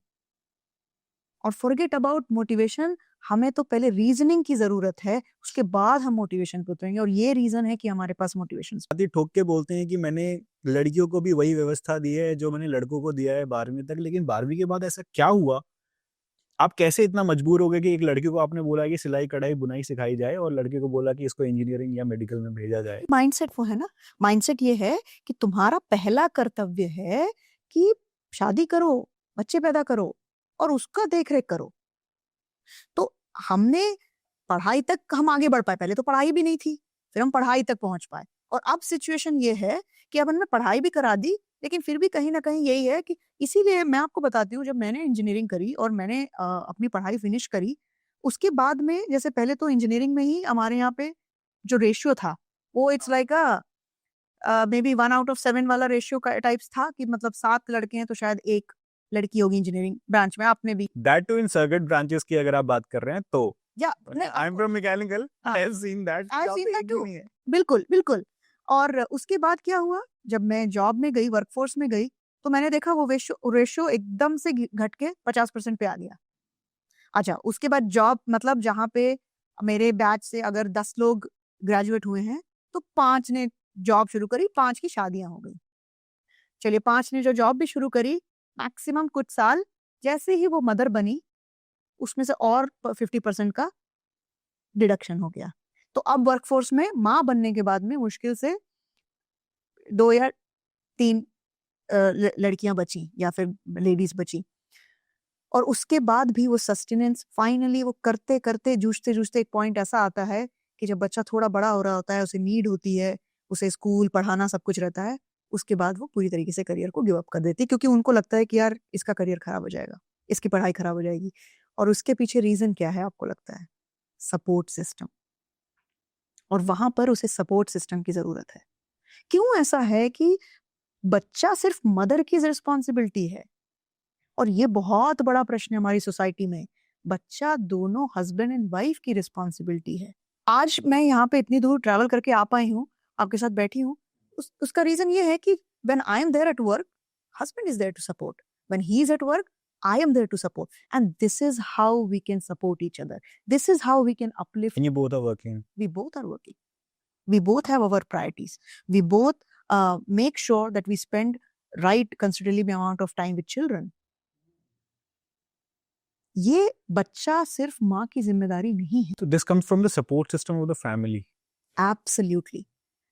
और फॉरगेट अबाउट मोटिवेशन, हमें तो पहले रीजनिंग की जरूरत है, उसके बाद हम मोटिवेशन पे उतरेंगे, और ये रीजन है कि हमारे पास मोटिवेशन। आदि ठोक के बोलते हैं कि मैंने लड़कियों को भी वही व्यवस्था दी है जो मैंने लड़कों को दिया है 12वीं तक, लेकिन 12वीं के बाद ऐसा क्या हुआ? आप कैसे इतना मजबूर हो गए कि एक लड़की को आपने बोला कि सिलाई कढ़ाई बुनाई सिखाई जाए और लड़के को बोला कि इसको इंजीनियरिंग या मेडिकल में भेजा जाए? माइंडसेट वो है ना, माइंडसेट ये है कि तुम्हारा पहला कर्तव्य है कि शादी करो, बच्चे पैदा करो और उसका देख रेख करो। तो हमने पढ़ाई तक हम आगे बढ़ पाए, पहले तो पढ़ाई भी नहीं थी, फिर हम पढ़ाई तक पहुंच पाए, और अब सिचुएशन ये है कि अब हमने पढ़ाई भी करा दी, लेकिन फिर भी कहीं ना कहीं यही है कि इसीलिए मैं आपको बताती हूँ, जब मैंने इंजीनियरिंग करी और मैंने अपनी पढ़ाई फिनिश करी, उसके बाद में जैसे पहले तो इंजीनियरिंग में ही हमारे यहाँ पे जो रेशियो था वो इट्स लाइक मे बी 1/7 वाला रेशियो का टाइप्स था, कि मतलब 7 लड़के हैं तो शायद एक लड़की होगी इंजीनियरिंग ब्रांच में। आपने भी that too in circuit branches की अगर आप बात कर रहे हैं तो या I am from mechanical, I have seen that. I seen that too. बिल्कुल, बिल्कुल। और उसके बाद क्या हुआ, जब मैं जॉब में गई, वर्कफोर्स में गई, तो मैंने देखा वो रेशियो एकदम से घट के 50% पे आ गया। अच्छा, उसके बाद जॉब, मतलब जहाँ पे मेरे बैच से अगर 10 लोग ग्रेजुएट हुए हैं, तो 5 ने जॉब शुरू करी, 5 की शादियां हो गई। चलिए, 5 ने जो जॉब भी शुरू करी, मैक्सिमम कुछ साल जैसे ही वो मदर बनी, उसमें से और 50% का डिडक्शन हो गया। तो अब वर्कफोर्स में माँ बनने के बाद में मुश्किल से 2 या 3 लड़कियां बची या फिर लेडीज बची। और उसके बाद भी वो सस्टेनेंस, फाइनली वो करते करते जूझते जूझते एक पॉइंट ऐसा आता है कि जब बच्चा थोड़ा बड़ा हो रहा होता है, उसे नीड होती है, उसे स्कूल पढ़ाना सब कुछ रहता है, उसके बाद वो पूरी तरीके से करियर को गिव अप कर देती है, क्योंकि उनको लगता है कि यार इसका करियर खराब हो जाएगा, इसकी पढ़ाई खराब हो जाएगी। और उसके पीछे रीजन क्या है आपको लगता है? Support system. और वहां पर उसे सपोर्ट सिस्टम की जरूरत है। क्यों ऐसा है कि बच्चा सिर्फ मदर की रिस्पॉन्सिबिलिटी है? और ये बहुत बड़ा प्रश्न है हमारी सोसाइटी में। बच्चा दोनों हस्बैंड एंड वाइफ की रिस्पॉन्सिबिलिटी है। आज मैं यहाँ पे इतनी दूर ट्रैवल करके आ पाई हूँ, आपके साथ बैठी हूँ, उसका रीजन ये है कि when I am there at work, husband is there to support. When he is at work, I am there to support. And this is how we can support each other. This is how we can uplift. And you both are working. We both are working. We both have our priorities. We both make sure that we spend right considerably amount of time with children. ये बच्चा सिर्फ माँ की जिम्मेदारी नहीं है. So this comes from the support system of the family. Absolutely.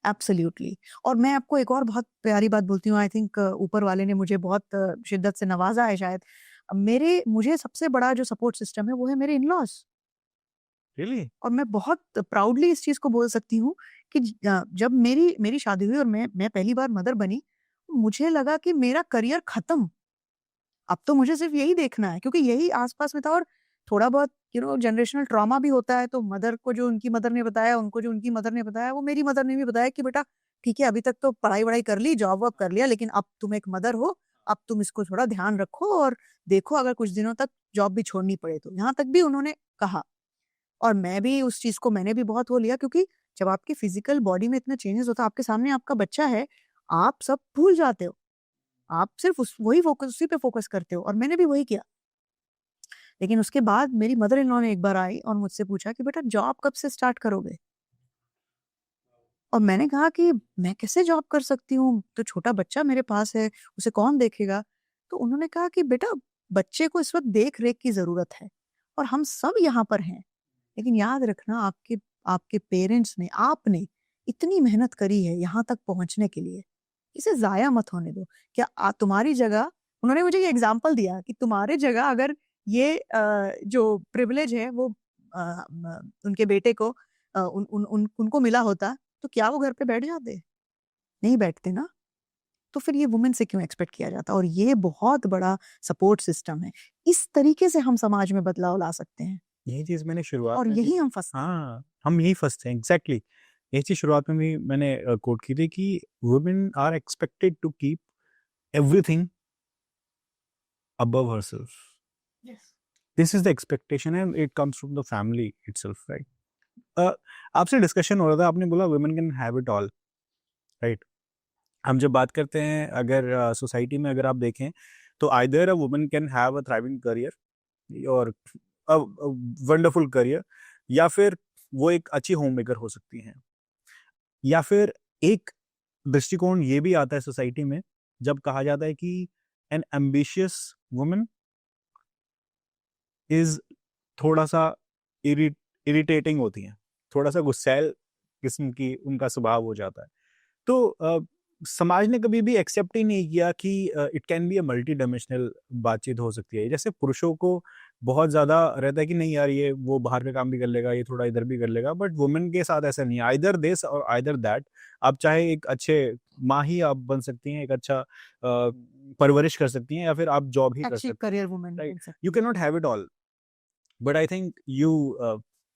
Absolutely. और मैं आपको एक और बहुत प्यारी बात बोलती हूँ. आई थिंक ऊपर वाले ने मुझे बहुत शिद्दत से नवाजा है शायद. मुझे सबसे बड़ा जो सपोर्ट सिस्टम है वो है मेरे इन-लॉज. Really? और मैं बहुत प्राउडली इस चीज को बोल सकती हूँ कि जब मेरी शादी हुई और मैं पहली बार मदर बनी, मुझे लगा कि मेरा करियर खत्म. अब तो मुझे सिर्फ यही देखना है, क्योंकि यही आसपास में था. और थोड़ा बहुत जनरेशनल ट्रॉमा भी होता है. तो मदर को जो उनकी मदर ने बताया, उनको जो उनकी मदर ने बताया, वो मेरी मदर ने भी बताया कि बेटा ठीक है, अभी तक तो पढ़ाई वढ़ाई कर ली, जॉब वॉब कर लिया, लेकिन अब तुम एक मदर हो, अब तुम इसको थोड़ा ध्यान रखो और देखो अगर कुछ दिनों तक जॉब भी छोड़नी पड़े तो. यहाँ तक भी उन्होंने कहा. और मैं भी उस चीज को मैंने भी बहुत वो लिया, क्योंकि जब आपकी फिजिकल बॉडी में इतना चेंजेस होता है, आपके सामने आपका बच्चा है, आप सब भूल जाते हो. आप सिर्फ उसी पे फोकस करते हो. और मैंने भी वही किया. लेकिन उसके बाद मेरी मदर इन लॉ ने एक बार आई और मुझसे पूछा कि बेटा जॉब कब से स्टार्ट करोगे. और मैंने कहा कि मैं कैसे जॉब कर सकती हूँ, तो छोटा बच्चा मेरे पास है, उसे कौन देखेगा. तो उन्होंने कहा कि बेटा बच्चे को इस वक्त देख रेख की जरूरत है और हम सब यहाँ पर हैं, लेकिन याद रखना आपके आपके पेरेंट्स ने, आपने इतनी मेहनत करी है यहाँ तक पहुंचने के लिए, इसे जाया मत होने दो. क्या तुम्हारी जगह, उन्होंने मुझे ये एग्जाम्पल दिया कि तुम्हारे जगह अगर ये जो प्रिविलेज है वो उनके बेटे को उनको मिला होता, तो क्या वो घर पे बैठ जाते? नहीं बैठते ना. तो फिर ये वुमेन से क्यों एक्सपेक्ट किया जाता? और ये बहुत बड़ा सपोर्ट सिस्टम है. इस तरीके से हम समाज में बदलाव ला सकते हैं. यही चीज मैंने शुरुआत और में यही हम फंसते हैं. हाँ, हम यही फंसते हैं. एग्जैक्टली यही चीज शुरुआत में भी मैंने कोट की थी कि women are expected to keep everything above herself. Yes. This is the expectation and it comes from the family itself, right? आपसे डिस्कशन हो रहा था, आपने बोला women can have it all, right? हम जब बात करते हैं, अगर सोसाइटी में अगर आप देखें तो either a woman can have a thriving career और a wonderful career, या फिर वो एक अच्छी होम मेकर हो सकती हैं, या फिर एक दृष्टिकोण ये भी आता है सोसाइटी में जब कहा जाता है कि an ambitious woman is थोड़ा सा इरिटेटिंग होती हैं, थोड़ा सा गुस्सैल किस्म की उनका स्वभाव हो जाता है. तो समाज ने कभी भी एक्सेप्ट ही नहीं किया कि it can be a multi dimensional बातचीत हो सकती है. जैसे पुरुषों को बहुत ज़्यादा रहता है कि नहीं यार, ये वो बाहर का काम भी कर लेगा, ये थोड़ा इधर भी कर लेगा, बट वुमेन के साथ ऐसा नहीं है. आइदर दिस और आइदर दैट. आप चाहे एक अच्छे माँ ही आप बन सकती हैं, एक अच्छा परवरिश कर सकती हैं, या फिर आप जॉब ही कर अच्छी सकती करियर वुमेन हैं. बन सकती. You cannot have it all, but I think you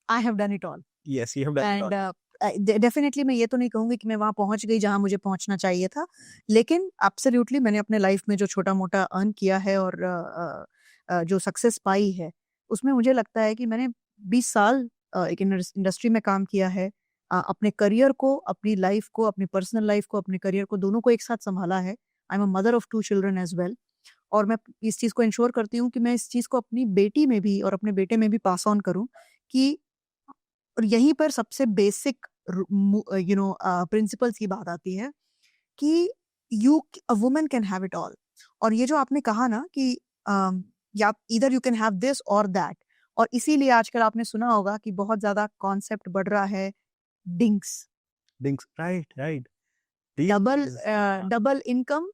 I have done it all. yes, you have done it all. And definitely मैं ये तो नहीं कहूंगी कि मैं वहां पहुंच गई जहां मुझे पहुंचना चाहिए था, लेकिन एब्सोल्युटली मैंने अपने लाइफ में जो छोटा मोटा अर्न किया है और जो सक्सेस पाई है, उसमें मुझे लगता है कि मैंने 20 साल एक इंडस्ट्री में काम किया है. अपने करियर को, अपनी लाइफ को, अपनी पर्सनल लाइफ को, अपने करियर को, दोनों को एक साथ संभाला है. I am a mother of 2 children as well. और मैं इस चीज को इंश्योर करती हूँ कि मैं इस चीज को अपनी बेटी में भी और अपने बेटे में भी पास ऑन करूँ. कि और यहीं पर सबसे बेसिक प्रिंसिपल्स की बात आती है कि a woman can have it all. और ये जो आपने कहा ना कि या either you can have this और दैट, और इसीलिए आजकल आपने सुना होगा कि बहुत ज्यादा कॉन्सेप्ट बढ़ रहा है DINKs. Right. Double income,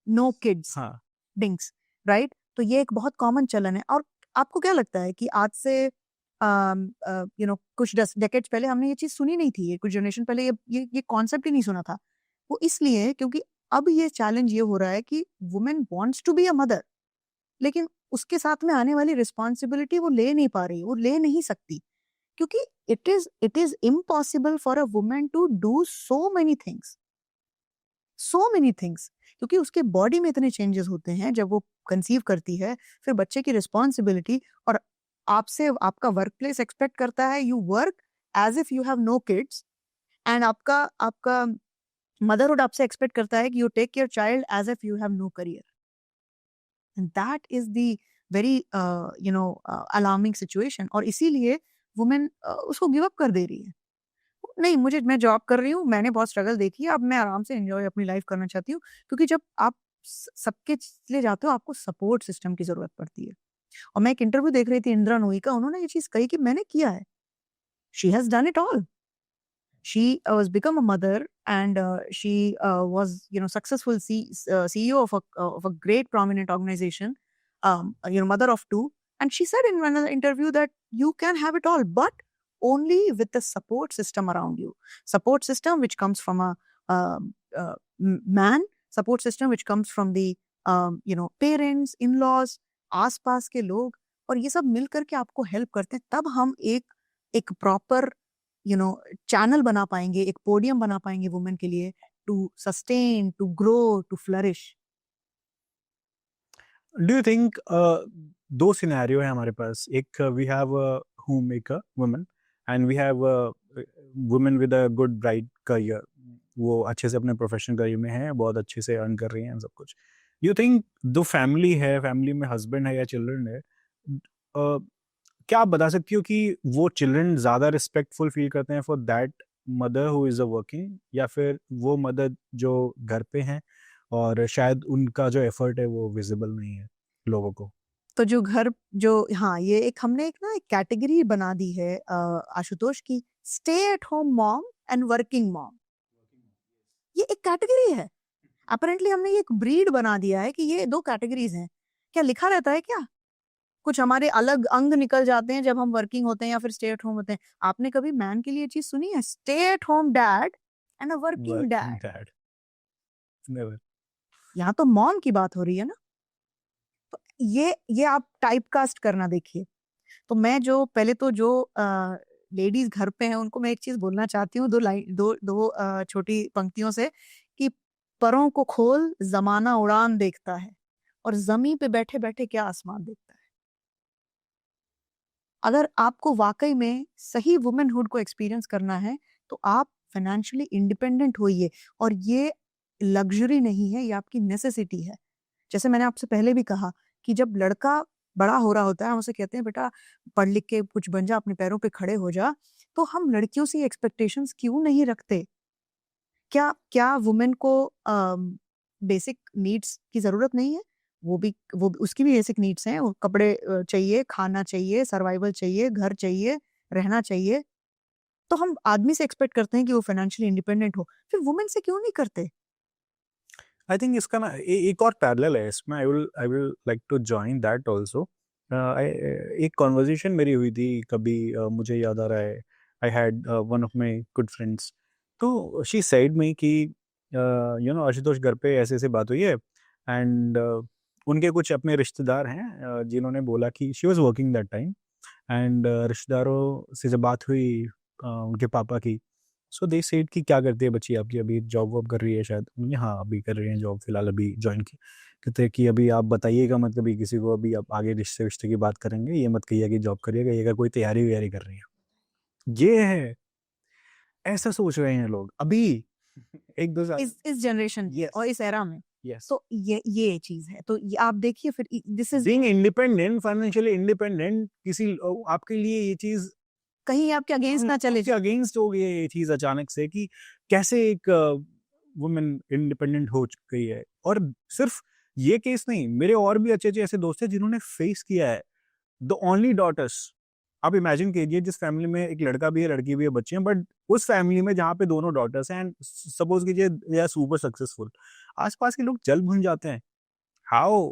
no kids, हाँ. डिंक्स. राइट. तो ये एक बहुत कॉमन चलन है. और आपको क्या लगता है कि आज से कुछ डेकेड्स पहले हमने ये चीज सुनी नहीं थी, कुछ जनरेशन पहले ये कॉन्सेप्ट ही नहीं सुना था. वो इसलिए क्योंकि अब ये चैलेंज ये हो रहा है कि women wants to be a mother, लेकिन उसके साथ में आने वाली रिस्पॉन्सिबिलिटी वो ले नहीं पा रही, वो ले नहीं सकती, क्योंकि it is impossible for a women to do so many things, क्योंकि उसके बॉडी में इतने चेंजेस होते हैं जब वो कंसीव करती है, फिर बच्चे की रिस्पॉन्सिबिलिटी, और आपसे आपका वर्क प्लेस एक्सपेक्ट करता है you work as if you have no kids, and आपका मदरहुड आपसे एक्सपेक्ट करता है कि you take care child as if you have no career. And that is the very alarming situation. और इसीलिए women उसको गिव अप कर दे रही है। नहीं, मैं जॉब कर रही हूँ, मैंने बहुत स्ट्रगल देखी है, अब मैं आराम से एंजॉय अपनी लाइफ करना चाहती हूँ। क्योंकि जब आप सबके लिए जाते हो, आपको सपोर्ट सिस्टम की जरूरत पड़ती है। और मैं एक इंटरव्यू देख रही थी इंदिरा नूई का, उन्होंने ये चीज कही कि मैंने किया है, she has done it all. She was become a mother, and she was successful CEO of a great prominent organization, mother of two. And she said in another interview that you can have it all, but only with the support system around you. Support system which comes from a man, support system which comes from the parents, in-laws, आस-पास के लोग, और ये सब मिल करके आपको help करते हैं। तब हम एक प्रॉपर चैनल बना पाएंगे, एक पोडियम बना पाएंगे वुमेन के लिए, to sustain, to grow, to flourish. Do you think दो सिनेरियो है हमारे पास, एक we have home maker woman and we have women with a good bright career, वो अच्छे से अपने प्रोफेशनल करियर में है, बहुत अच्छे से अर्न कर रही हैं सब कुछ। यू थिंक दो फैमिली है, फैमिली में हस्बैंड है या चिल्ड्रन है, क्या आप बता सकती हो कि वो चिल्ड्रन ज़्यादा रिस्पेक्टफुल फील करते हैं for that mother who is a working, या फिर वो मदर जो घर पे हैं और शायद उनका जो एफर्ट है वो विजिबल नहीं है लोगों को? तो हाँ, ये हमने एक कैटेगरी बना दी है आशुतोष की, stay at home mom and working mom. ये एक कैटेगरी है। अपेरेंटली हमने ये एक ब्रीड बना दिया है कि ये दो कैटेगरीज हैं। क्या लिखा रहता है क्या? कुछ हमारे अलग अंग निकल जाते हैं जब हम वर्किंग होते हैं या फिर स्टे एट होम होते हैं। आपने कभी मैन के लिए चीज सुनी है, stay at home dad and a working working dad? Dad, never. यहाँ तो मॉम की बात हो रही है ना। तो ये आप टाइप कास्ट करना देखिए। तो मैं पहले तो जो लेडीज घर पे हैं उनको मैं एक चीज बोलना चाहती हूँ, दो छोटी पंक्तियों से, कि परों को खोल, जमाना उड़ान देखता है, और जमी पे बैठे बैठे क्या आसमान देखता है। अगर आपको वाकई में सही वुमेनहुड को एक्सपीरियंस करना है तो आप फाइनेंशियली इंडिपेंडेंट होइए। और ये लग्जरी नहीं है, ये आपकी नेसेसिटी है। जैसे मैंने आपसे पहले भी कहा कि जब लड़का बड़ा हो रहा होता है, हम उसे कहते हैं बेटा पढ़ लिख के कुछ बन जा, अपने पैरों पे खड़े हो जा। तो हम लड़कियों से एक्सपेक्टेशंस क्यों नहीं रखते? क्या वुमेन को बेसिक नीड्स की जरूरत नहीं है? वो उसकी भी बेसिक नीड्स हैं। वो कपड़े चाहिए, खाना चाहिए, सर्वाइवल चाहिए, घर चाहिए, रहना चाहिए। तो हम आदमी से एक्सपेक्ट करते हैं कि वो फाइनेंशियली इंडिपेंडेंट हो, फिर वुमेन से क्यों नहीं करते? आई थिंक इसका ना एक और पैरेलल है इसमें, I will like to join that also. एक कॉन्वर्जेशन मेरी हुई थी कभी, मुझे याद आ रहा है, I had one of my good friends, तो शी सेड मी कि आशुतोष घर पे ऐसे ऐसे बात हुई है, एंड उनके कुछ अपने रिश्तेदार हैं जिन्होंने बोला कि she was working that time, and रिश्तेदारों से जब बात हुई उनके पापा की, सो दे सेड कि क्या करती है बच्ची आपकी, अभी जॉब वॉब कर रही है शायद? उन्होंने हाँ अभी कर रही है जॉब, फिलहाल अभी ज्वाइन की। कहते हैं कि अभी आप बताइएगा मत कभी किसी को, अभी आप आगे रिश्ते विश्ते की बात करेंगे, ये मत कहिएगा कि जॉब करिएगा, ये कोई तैयारी वैयारी कर रही है। ये है, ऐसा सोच रहे हैं लोग अभी। एक दो साल इस जनरेशन यस और इस एरा में। यस, तो ये चीज है। तो आप देखिए फिर this is being independent, financially independent, किसी आपके लिए ये चीज कहीं आपके अगेंस्ट ना चले आपके जाए। अगेंस्ट हो गई है ये चीज अचानक से, कि कैसे एक वुमेन इंडिपेंडेंट हो गई है। और सिर्फ ये केस नहीं, मेरे और भी अच्छे अच्छे ऐसे दोस्त हैं जिन्होंने फेस किया है। द ओनली डॉटर्स, आप इमेजिन कीजिए जिस फैमिली में एक लड़का भी है लड़की भी है बच्चे हैं, बट उस फैमिली में जहाँ पे दोनों डॉटर्स हैं, एंड सपोज कीजिए दे आर सुपर सक्सेसफुल, आसपास के लोग जल भून जाते हैं। हाउ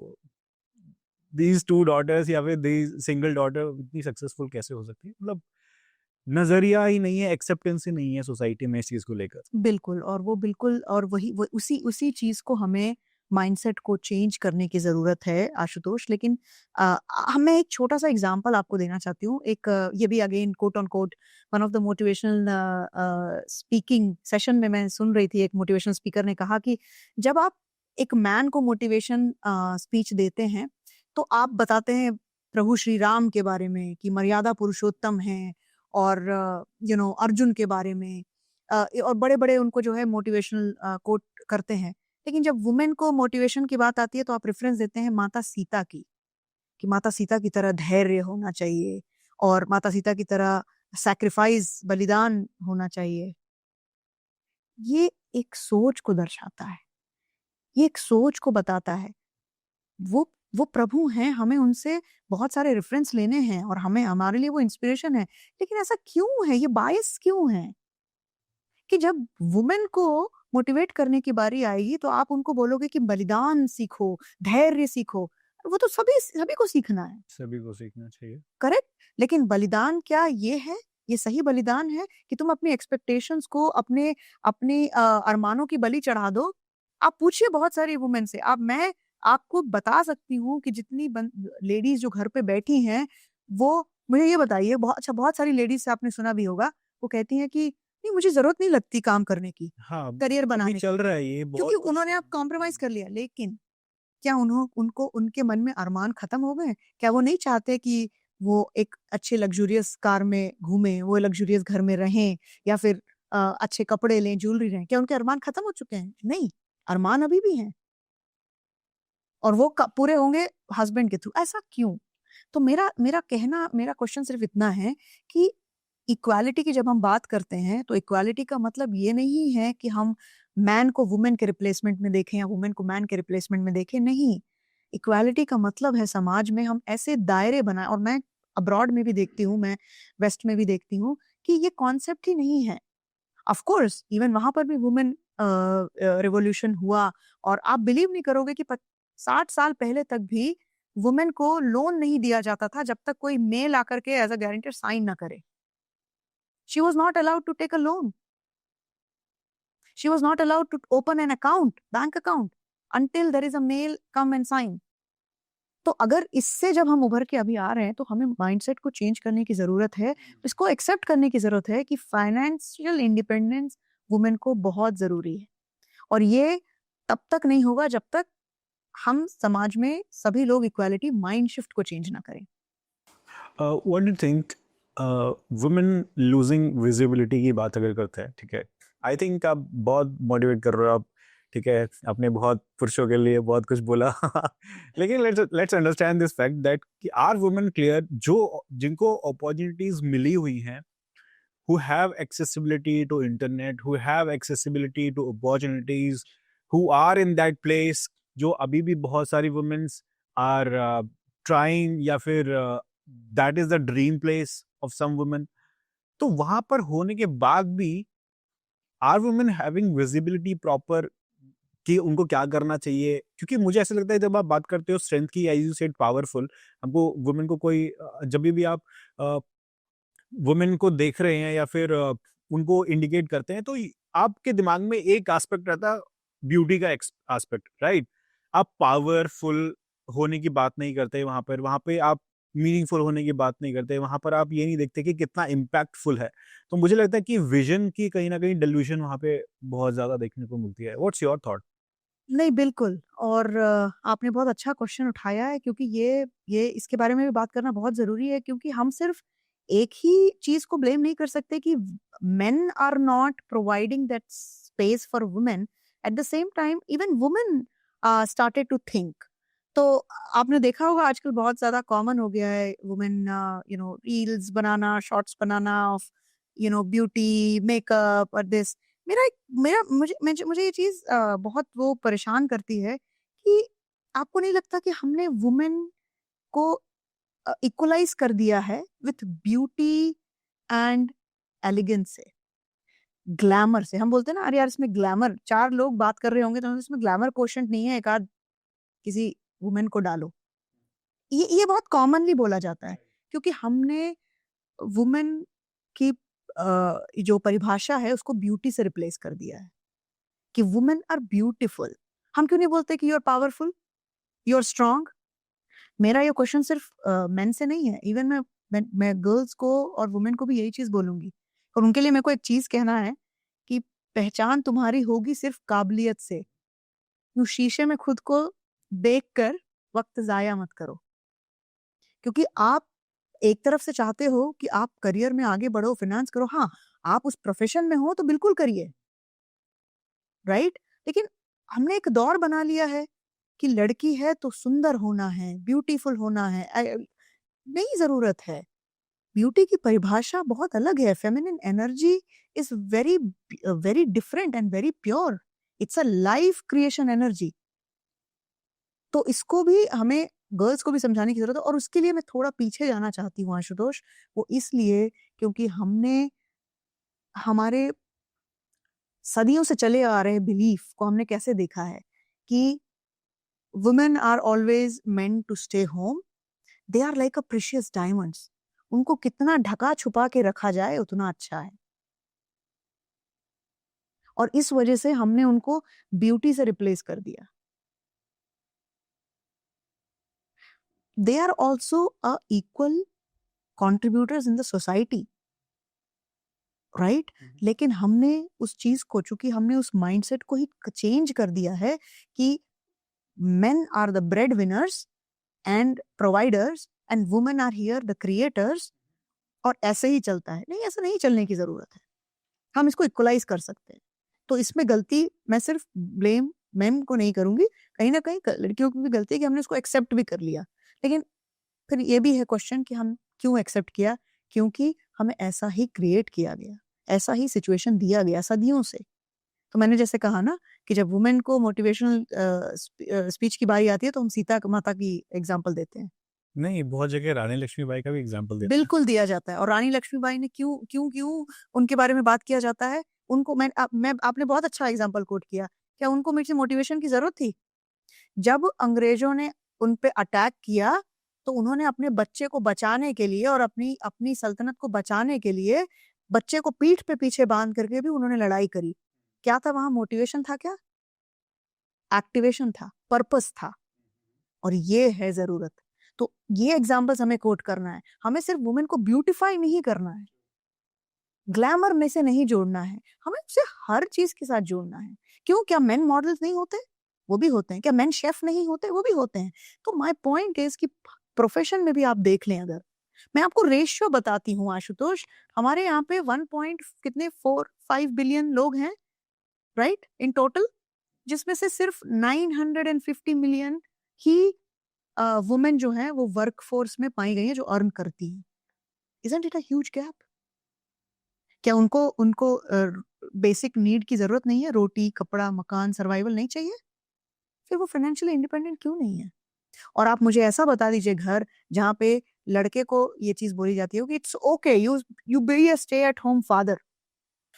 दीज टू डॉटर्स या फिर दीज सिंगल डॉटर इतनी सक्सेसफुल कैसे हो सकती है? मतलब नजरिया ही नहीं है, एक्सेप्टेंस ही नहीं है सोसाइटी में इस चीज को लेकर। बिल्कुल। और वो बिल्कुल, और वो उसी उसी चीज को हमें माइंडसेट को चेंज करने की जरूरत है आशुतोष। लेकिन मैं एक छोटा सा एग्जांपल आपको देना चाहती हूँ। ये भी again quote on quote one of the motivational speaking session में मैं सुन रही थी। एक मोटिवेशनल स्पीकर ने कहा कि जब आप एक मैन को मोटिवेशन स्पीच देते हैं तो आप बताते हैं प्रभु श्री राम के बारे में कि मर्यादा पुरुषोत्तम है, और अर्जुन के बारे में, और बड़े बड़े उनको जो है मोटिवेशनल कोट करते हैं। लेकिन जब वुमेन को मोटिवेशन की बात आती है तो आप रेफरेंस देते हैं माता सीता की, कि माता सीता की तरह धैर्य होना चाहिए और माता सीता की तरह सैक्रिफाइस, बलिदान होना चाहिए। ये एक सोच को दर्शाता है, ये एक सोच को बताता है। वो प्रभु हैं, हमें उनसे बहुत सारे रेफरेंस लेने हैं और हमें हमारे लिए वो इंस्पिरेशन है। लेकिन ऐसा क्यों है? ये बायस क्यों है कि जब वुमेन को मोटिवेट करने की बारी आएगी तो आप उनको बोलोगे कि बलिदान सीखो, धैर्य सीखो। वो तो सभी सभी को सीखना है, सभी को सीखना चाहिए। करेक्ट? लेकिन बलिदान क्या ये है? ये सही बलिदान है कि तुम अपनी एक्सपेक्टेशंस को, अपने अपने अरमानों की बलि चढ़ा दो? आप पूछिए बहुत सारी वुमेन से। मैं आपको बता सकती हूँ कि जितनी लेडीज जो घर पे बैठी हैं, वो मुझे ये बताइए, बहुत सारी लेडीज से आपने सुना भी होगा, वो कहती हैं कि नहीं मुझे जरूरत नहीं लगती काम करने की, हाँ, करियर अभी बनाने चल की, रहा है ये क्योंकि बहुत। उन्होंने अब कॉम्प्रोमाइज कर लिया। लेकिन क्या उनको उनके मन में अरमान खत्म हो गए? क्या वो नहीं चाहते कि वो एक अच्छे लग्जूरियस कार में घूमें, वो लग्जूरियस घर में रहें या फिर अच्छे कपड़े लें, ज्वेलरी लें? क्या उनके अरमान खत्म हो चुके हैं? नहीं, अरमान अभी भी हैं और वो पूरे होंगे हस्बैंड के थ्रू। ऐसा क्यों? तो मेरा क्वेश्चन सिर्फ इतना है कि इक्वालिटी की जब हम बात करते हैं तो इक्वालिटी का मतलब ये नहीं है कि हम मैन को वुमेन के रिप्लेसमेंट में देखें या वुमेन को मैन के रिप्लेसमेंट में देखें। नहीं, इक्वालिटी का मतलब है समाज में हम ऐसे दायरे बनाएं। और मैं अब्रॉड में भी देखती हूँ, मैं वेस्ट में भी देखती हूँ कि ये कॉन्सेप्ट ही नहीं है। ऑफ कोर्स इवन वहां पर भी वुमेन रिवॉल्यूशन हुआ और आप बिलीव नहीं करोगे कि 60 साल पहले तक भी वुमेन को लोन नहीं दिया जाता था जब तक कोई मेल आकर के एज अ गारंटर साइन ना करे। She was not allowed to take a loan. She was not allowed to open an account, bank account, until there is a male come and sign. तो अगर इससे जब हम उभर के अभी आ रहे हैं तो हमें माइंडसेट को चेंज करने की जरूरत है, इसको एक्सेप्ट करने की जरूरत है कि फाइनेंशियल इंडिपेंडेंस वुमेन को बहुत जरूरी है। और ये तब तक नहीं होगा जब तक हम समाज में सभी लोग इक्वालिटी माइंड शिफ्ट को चेंज ना करें। What do you think, women losing visibility की बात अगर करते हैं, ठीक है, आई थिंक आप बहुत मोटिवेट कर रहे हो आप, ठीक है, आपने बहुत पुरुषों के लिए बहुत कुछ बोला लेकिन let's understand this fact that कि आर वुमेन क्लियर, जो जिनको अपॉर्चुनिटीज मिली हुई हैं, who have accessibility to internet, who have accessibility to opportunities, who are in that place, जो अभी भी बहुत सारी women's are trying, या फिर that is the dream place of some women, तो वहां पर होने के बाद भी are women having visibility proper कि उनको क्या करना चाहिए? क्योंकि मुझे ऐसा लगता है जब आप बात करते हो स्ट्रेंथ की, एज यू सेड पावरफुल, हमको वुमेन को कोई जब भी आप वुमेन को देख रहे हैं या फिर उनको इंडिकेट करते हैं, तो आपके दिमाग में एक एस्पेक्ट रहता है, ब्यूटी का एस्पेक्ट, राइट? आप पावरफुल होने की बात नहीं करते वहां पे आप मीनिंगफुल होने की बात नहीं करते, वहां पर आप ये नहीं देखते कि कितना इम्पैक्टफुल है। तो मुझे लगता है कि विजन की कहीं ना कहीं डिल्यूशन वहां पे बहुत ज्यादा देखने को मिलती है। What's your thought? नहीं, बिल्कुल। और आपने बहुत अच्छा क्वेश्चन उठाया है क्योंकि ये इसके बारे में भी बात करना बहुत ज़रूरी है क्योंकि हम सिर्फ़ एक ही चीज़ को ब्लेम नहीं कर सकते कि men are not providing that space for women. At the same time even women started to think. तो आपने देखा होगा आजकल बहुत ज़्यादा कॉमन हो गया है women reels banana, shorts banana of beauty, makeup और दिस। मेरा एक मेरा मुझे ये चीज़ बहुत वो परेशान करती है कि आपको नहीं लगता कि हमने वुमेन को इक्वलाइज़ कर दिया है विथ ब्यूटी एंड एलिगेंस से, ग्लैमर से। हम बोलते हैं ना, अरे यार इसमें ग्लैमर, 4 लोग बात कर रहे होंगे तो इसमें ग्लैमर क्वोशिएंट नहीं है, एक आध किसी वुमेन को डालो। ये बहुत कॉमनली बोला जाता है क्योंकि हमने वुमेन की जो परिभाषा है उसको ब्यूटी से रिप्लेस कर दिया है कि वुमेन आर ब्यूटीफुल। हम क्यों नहीं बोलते कि you are powerful, you are strong? मेरा ये क्वेश्चन सिर्फ मेन से नहीं है, इवन मैं गर्ल्स को और वुमेन को भी यही चीज बोलूंगी। और उनके लिए मेरे को एक चीज कहना है कि पहचान तुम्हारी होगी सिर्फ काबिलियत से। यूं शीशे में खुद को देख कर वक्त जाया मत करो, क्योंकि आप एक तरफ से चाहते हो कि आप करियर में आगे बढ़ो, फिनांस करो। हाँ, आप उस प्रोफेशन में हो तो बिल्कुल करिए, राइट? लेकिन हमने एक दौर बना लिया है कि लड़की है तो सुंदर होना है, ब्यूटीफुल होना है। नहीं जरूरत है। ब्यूटी की परिभाषा बहुत अलग है। Feminine energy is very very different and very pure. It's a life creation energy. तो इसको भी हमें गर्ल्स को भी समझाने की जरूरत है। और उसके लिए मैं थोड़ा पीछे जाना चाहती हूँ आशुतोष। वो इसलिए क्योंकि हमने हमारे सदियों से चले आ रहे बिलीफ को हमने कैसे देखा है कि women are always meant to stay home. They are like a precious diamonds. उनको कितना ढका छुपा के रखा जाए उतना अच्छा है। और इस वजह से हमने उनको ब्यूटी से रिप्लेस कर दिया। They are also a equal contributors in the society, right? लेकिन हमने उस चीज को, चूंकि हमने उस माइंडसेट को ही चेंज कर दिया है कि men are the breadwinners and providers and women are here the creators, और ऐसे ही चलता है। नहीं, ऐसा नहीं चलने की जरूरत है। हम इसको इक्वलाइज कर सकते हैं। तो इसमें गलती मैं सिर्फ ब्लेम मैम को नहीं करूंगी, कहीं ना कहीं लड़कियों की भी गलती है कि हमने इसको एक्सेप्ट भी कर लिया। लेकिन फिर ये भी है क्वेश्चन कि हम क्यों एक्सेप्ट किया? क्योंकि हमें ऐसा ही क्रिएट किया गया, ऐसा ही सिचुएशन दिया गया सदियों से। तो मैंने जैसे कहा ना कि जब वुमेन को मोटिवेशनल स्पीच की बारी आती है तो हम सीता माता की एग्जांपल देते हैं। नहीं, बहुत जगह रानी लक्ष्मीबाई का भी एग्जाम्पल देते हैं। बिल्कुल दिया जाता है। और रानी लक्ष्मीबाई ने क्यों क्यों क्यों उनके बारे में बात किया जाता है? उनको आपने बहुत अच्छा एग्जांपल कोट किया। क्या उनको मेरे से मोटिवेशन की जरूरत थी? जब अंग्रेजों ने उन पे अटैक किया तो उन्होंने अपने बच्चे को बचाने के लिए और अपनी अपनी सल्तनत को बचाने के लिए बच्चे को पीठ पे पीछे बांध करके भी उन्होंने लड़ाई करी। क्या था वहां? मोटिवेशन था क्या? एक्टिवेशन था, पर्पस था। और ये है जरूरत। तो ये एग्जाम्पल्स हमें कोट करना है। हमें सिर्फ वुमेन को ब्यूटिफाई नहीं करना है, ग्लैमर में से नहीं जोड़ना है, हमें उसे हर चीज के साथ जोड़ना है। क्यों? क्या मेन मॉडल्स नहीं होते? वो भी होते हैं। क्या मेन शेफ नहीं होते? वो भी होते हैं। तो माय पॉइंट इज कि प्रोफेशन में भी आप देख लें, अगर मैं आपको रेशियो बताती हूँ आशुतोष, हमारे यहाँ पे 1 पॉइंट कितने 4-5 बिलियन लोग हैं, राइट, इन टोटल, जिसमें से सिर्फ 950 मिलियन ही वुमेन जो है वो वर्कफोर्स में पाई गई है जो अर्न करती हैं। Isn't it a huge gap? क्या उनको उनको बेसिक नीड की जरूरत नहीं है? रोटी, कपड़ा, मकान, सर्वाइवल नहीं चाहिए? फिर वो फाइनेंशियली इंडिपेंडेंट क्यों नहीं है? और आप मुझे ऐसा बता दीजिए घर जहाँ पे लड़के को ये चीज बोली जाती है कि it's okay, you you be a stay at home father.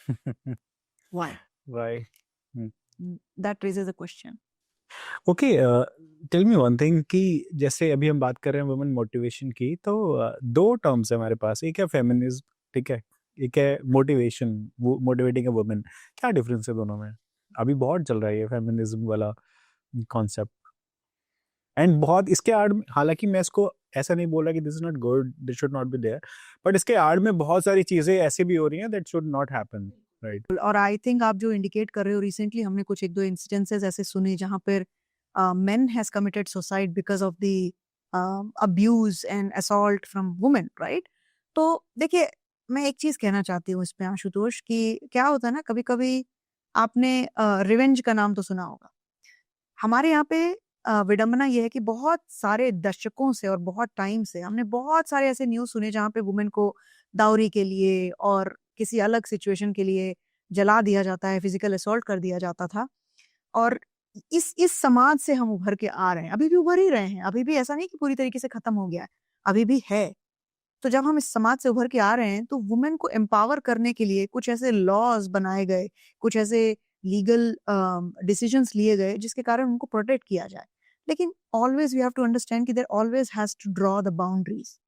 Why? Why? That raises a question. Okay, tell me one thing कि जैसे अभी हम बात कर रहे हैं वुमेन मोटिवेशन की, तो दो टर्म्स है हमारे पास। एक है फेमिनिज्म, ठीक है, एक है मोटिवेशन, मोटिवेटिंग अ वुमेन। क्या डिफरेंस है दोनों में? अभी बहुत चल रहा है ये फेमिनिज्म वाला कॉन्सेप्ट। एंड बहुत इसके आड़ में, हालांकि मैं इसको ऐसा नहीं बोल रहा कि this is not good, this should not be there, but इसके आड़ में बहुत सारी चीजें ऐसी भी हो रही हैं that should not happen, right? और आई थिंक आप जो इंडिकेट कर रहे हो, रिसेंटली हमने कुछ एक दो इंसिडेंसेस ऐसे सुने जहां पर men has committed suicide because of the abuse and assault from women, right? तो देखिए, मैं एक चीज कहना चाहती हूँ इसमें आशुतोष कि क्या होता है ना, कभी कभी आपने रिवेंज का नाम तो सुना होगा। हमारे यहाँ पे विडंबना ये है कि बहुत सारे दशकों से और बहुत टाइम से हमने बहुत सारे ऐसे न्यूज सुने जहाँ पे वुमेन को दावरी के लिए और किसी अलग सिचुएशन के लिए जला दिया जाता है, फिजिकल असॉल्ट कर दिया जाता था। और इस समाज से हम उभर के आ रहे हैं, अभी भी उभर ही रहे हैं। अभी भी ऐसा नहीं कि पूरी तरीके से खत्म हो गया है, अभी भी है। तो जब हम इस समाज से उभर के आ रहे हैं तो वुमेन को एम्पावर करने के लिए कुछ ऐसे लॉज बनाए गए, कुछ ऐसे लीगल डिसीजंस लिए गए जिसके कारण उनको प्रोटेक्ट किया जाए। लेकिन always we have to understand कि there always has to draw the boundaries.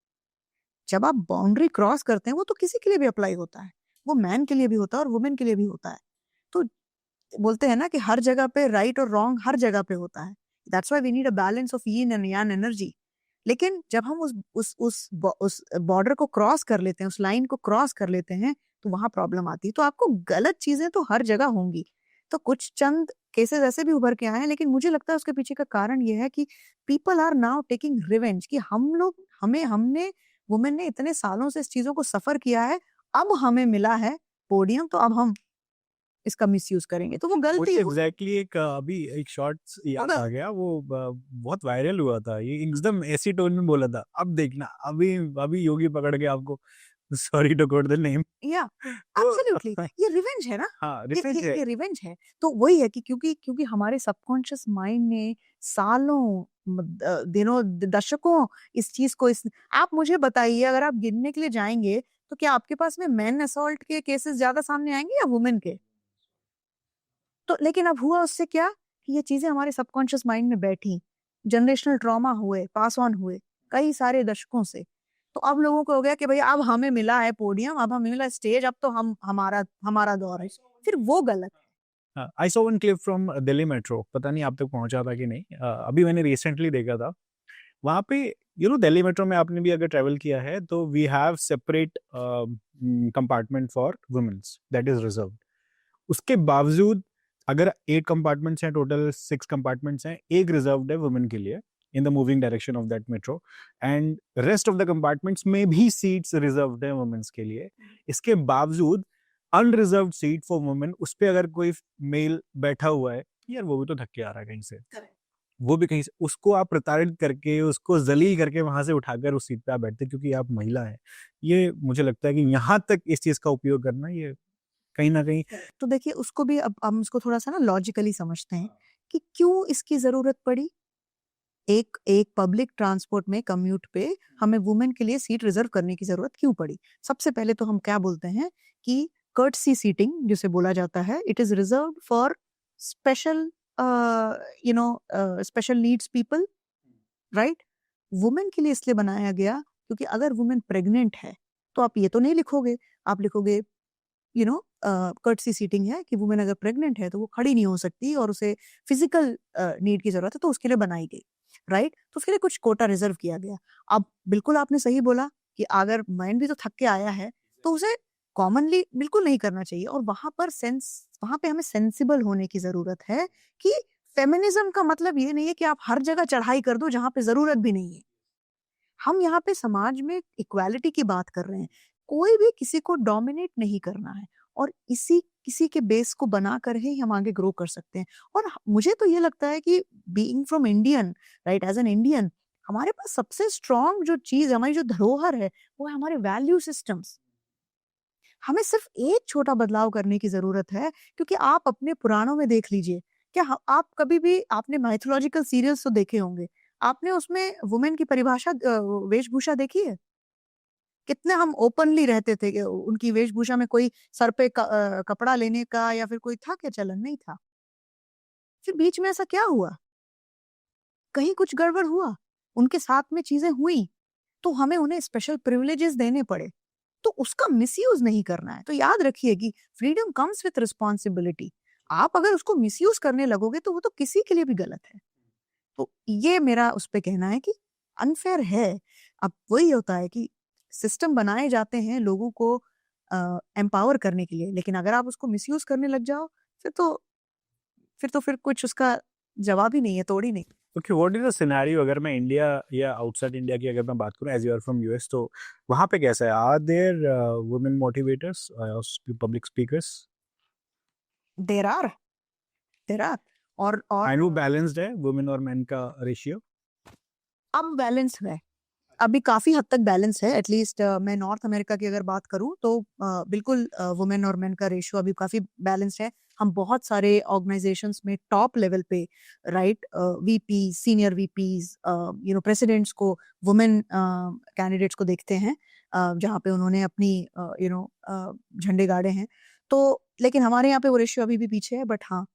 जब आप बाउंड्री क्रॉस करते हैं, वो तो किसी के लिए भी अप्लाई होता है, वो मैन के लिए भी होता है और वुमेन के लिए भी होता है। तो बोलते हैं ना कि हर जगह पे राइट और रॉन्ग हर जगह पे होता है। That's why we need a balance of yin and yang energy. लेकिन जब हम उस बॉर्डर को क्रॉस कर लेते हैं, उस लाइन को क्रॉस कर लेते हैं, तो वहां प्रॉब्लम आती है। तो आपको गलत चीजें तो हर जगह होंगी। तो कुछ चंद केसेस ऐसे भी उभर के आए हैं, लेकिन मुझे लगता है उसके पीछे का कारण ये है कि people are now taking revenge कि हम लोग हमें हमने वुमेन ने इतने सालों से इस चीजों को सफर किया है, अब हमें मिला है पोडियम, तो अब हम इसका मिसयूज करेंगे, तो वो गलती एग्जैक्टली एक अभी एक शॉर्ट्स याद आ गया, वो बहुत वायरल हुआ था, ये एकदम ऐसी टोन में बोला था, अब देखना अभी अभी योगी पकड़ के आपको, sorry to quote the name. या एब्सोल्युटली, ये रिवेंज है ना, हाँ ये रिवेंज ये है। ये रिवेंज है। तो वही है कि क्योंकि क्योंकि हमारे सबकॉन्शियस माइंड ने सालों दिनों दशकों इस चीज को, इस आप मुझे बताइए, अगर आप गिनने के लिए जाएंगे तो क्या आपके पास में मेन असॉल्ट के केसेस ज्यादा सामने आएंगे या वुमेन के? तो लेकिन अब हुआ उससे क्या कि ये चीजें हमारे सबकॉन्शियस माइंड में बैठी, जनरेशनल ट्रॉमा हुए, पास ऑन हुए कई सारे दशकों से। तो अब लोगों को हो गया कि भाई अब हमें मिला है पोडियम, अब हमें मिला स्टेज, अब तो हम हमारा हमारा दौर है, फिर वो गलत है। I saw one clip from Delhi metro, पता नहीं आप तक पहुंचा था कि नहीं, अभी मैंने रिसेंटली देखा था। वहाँ पे दिल्ली मेट्रो में आपने भी अगर ट्रेवल किया है तो we have separate compartment for womens that is reserved. उसके बावजूद अगर 8 कंपार्टमेंट्स हैं, टोटल 6 कंपार्टमेंट्स हैं, एक रिजर्व्ड है वुमेन के लिए in the moving direction of that metro, and rest of the compartments में भी सीट्स रिजर्व्ड है वुमेन्स के लिए। इसके बावजूद अनरिजर्व्ड सीट फॉर वुमेन, उस पर अगर कोई मेल बैठा हुआ है, यार वो भी तो थक के आ रहा है कहीं से, वो भी कहीं से, उसको आप प्रताड़ित करके, उसको जलील करके वहां से उठाकर उस सीट पे आप बैठते क्योंकि आप महिला है। ये मुझे लगता है कि यहाँ तक इस चीज का उपयोग करना, ये कहीं ना कहीं। तो देखिए उसको भी अब हम उसको थोड़ा सा ना लॉजिकली समझते हैं कि क्यों इसकी जरूरत पड़ी। एक एक पब्लिक ट्रांसपोर्ट में कम्यूट पे हमें वुमेन के लिए सीट रिजर्व करने की जरूरत क्यों पड़ी? सबसे पहले तो हम क्या बोलते हैं कि कर्टसी सीटिंग जिसे बोला जाता है, it is reserved for special special needs people, right? Women के लिए इसलिए बनाया गया क्योंकि अगर वुमेन प्रेग्नेंट है तो आप ये तो नहीं लिखोगे, आप लिखोगे कर्टसी सीटिंग है कि वुमेन अगर प्रेग्नेंट है तो वो खड़ी नहीं हो सकती और उसे फिजिकल नीड की जरूरत है, तो उसके लिए बनाई गई, राइट? तो उसके लिए कुछ कोटा रिजर्व किया गया। अब बिल्कुल आपने सही बोला कि अगर मैन भी तो थक के आया है तो उसे कॉमनली बिल्कुल नहीं करना चाहिए, और वहां पे हमें सेंसिबल होने की जरूरत है कि फेमिनिज्म का मतलब ये नहीं है कि आप हर जगह चढ़ाई कर दो जहां पे जरूरत भी नहीं है। हम यहाँ पे समाज में इक्वालिटी की बात कर रहे हैं, कोई भी किसी को डोमिनेट नहीं करना है, और इसी किसी के बेस को बना कर ही हम आगे ग्रो कर सकते हैं। और मुझे तो ये लगता है कि being from Indian, right, as an Indian, हमारे पास सबसे स्ट्रॉन्ग जो चीज, हमारी जो धरोहर है, वो है हमारे वैल्यू सिस्टम्स। हमें सिर्फ एक छोटा बदलाव करने की जरूरत है, क्योंकि आप अपने पुराणों में देख लीजिए, क्या आप कभी भी, आपने माइथोलॉजिकल सीरियल्स तो देखे होंगे, आपने उसमें वुमेन की परिभाषा, वेशभूषा देखी है? कितने हम ओपनली रहते थे कि उनकी वेशभूषा में कोई सर पे कपड़ा लेने का या फिर कोई था क्या चलन? नहीं था। फिर बीच में ऐसा क्या हुआ? कहीं कुछ गड़बड़ हुआ, उनके साथ में चीजें हुई, तो हमें उन्हें स्पेशल प्रिविलेजेस देने पड़े। तो उसका मिसयूज नहीं करना है। तो याद रखिए कि फ्रीडम कम्स विथ रिस्पॉन्सिबिलिटी। आप अगर उसको मिसयूज करने लगोगे तो वो तो किसी के लिए भी गलत है। तो ये मेरा उस पे कहना है कि अनफेयर है। अब वही होता है कि सिस्टम बनाए जाते हैं लोगों को एम्पावर करने के लिए, लेकिन अगर आप उसको मिसयूज करने लग जाओ, फिर तो फिर कुछ उसका जवाब ही नहीं है, तोड़ ही नहीं। Okay, what is the scenario अगर मैं इंडिया या आउटसाइड इंडिया की अगर मैं बात करूं, as you are from US, तो वहां पे कैसा है? Are there women motivators, public speakers? There are, there are. और एंड वो बैलेंस्ड है वुमेन और मेन का रेशियो? अब बैलेंस है, अभी काफी हद तक बैलेंस है। एटलीस्ट मैं नॉर्थ अमेरिका की अगर बात करूं तो बिल्कुल वुमेन और मेन का रेशियो अभी काफी बैलेंस्ड है। हम बहुत सारे ऑर्गेनाइजेशंस में टॉप लेवल पे, right, VP, senior VPs, presidents को वुमेन कैंडिडेट्स को देखते हैं, जहाँ पे उन्होंने अपनी झंडे गाड़े हैं। तो लेकिन हमारे यहाँ पे वो रेशियो अभी भी पीछे है, बट हाँ,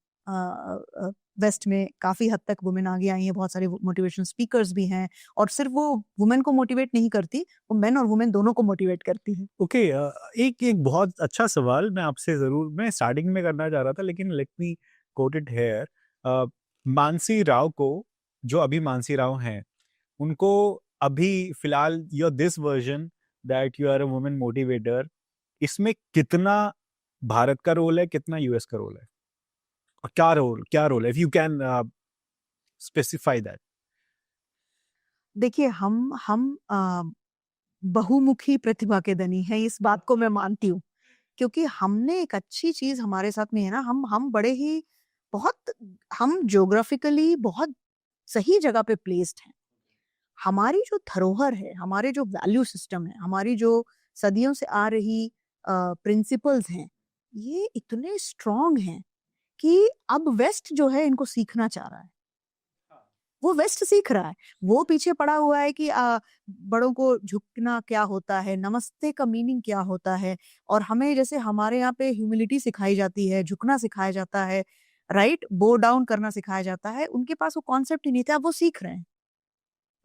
वेस्ट में काफी हद तक वुमेन आगे आई हैं, बहुत सारे मोटिवेशन स्पीकर्स भी हैं, और सिर्फ वो वुमेन को मोटिवेट नहीं करती, वो मेन और वुमेन दोनों को मोटिवेट करती है। ओके, एक एक बहुत अच्छा सवाल मैं आपसे जरूर, मैं स्टार्टिंग में करना चाह रहा था लेकिन let me quote it here. Mansi Rao को, जो अभी मानसी राव हैं, उनको अभी फिलहाल your this version that you are a women motivator, इसमें कितना भारत का रोल है, कितना यूएस का रोल है, और क्या रोल है, if you can specify that? देखिए हम बहुमुखी प्रतिभा के धनी हैं, इस बात को मैं मानती हूँ क्योंकि हमने एक अच्छी चीज हमारे साथ में है ना, हम बड़े ही बहुत हम ज्योग्राफिकली बहुत सही जगह पे प्लेस्ड हैं। हमारी जो धरोहर है, हमारे जो वैल्यू सिस्टम है, हमारी जो सदियों से आ रही प्रिंसिपल्स हैं, ये इतने स्ट्रांग हैं कि अब वेस्ट जो है इनको सीखना चाह रहा है। वो वेस्ट सीख रहा है। वो पीछे पड़ा हुआ है कि बड़ों को झुकना क्या होता है, नमस्ते का मीनिंग क्या होता है, और हमें जैसे हमारे यहाँ पे ह्यूमिलिटी सिखाई जाती है, झुकना सिखाया जाता है, राइट, बो डाउन करना सिखाया जाता है, उनके पास वो कॉन्सेप्ट ही नहीं था, अब वो सीख रहे हैं,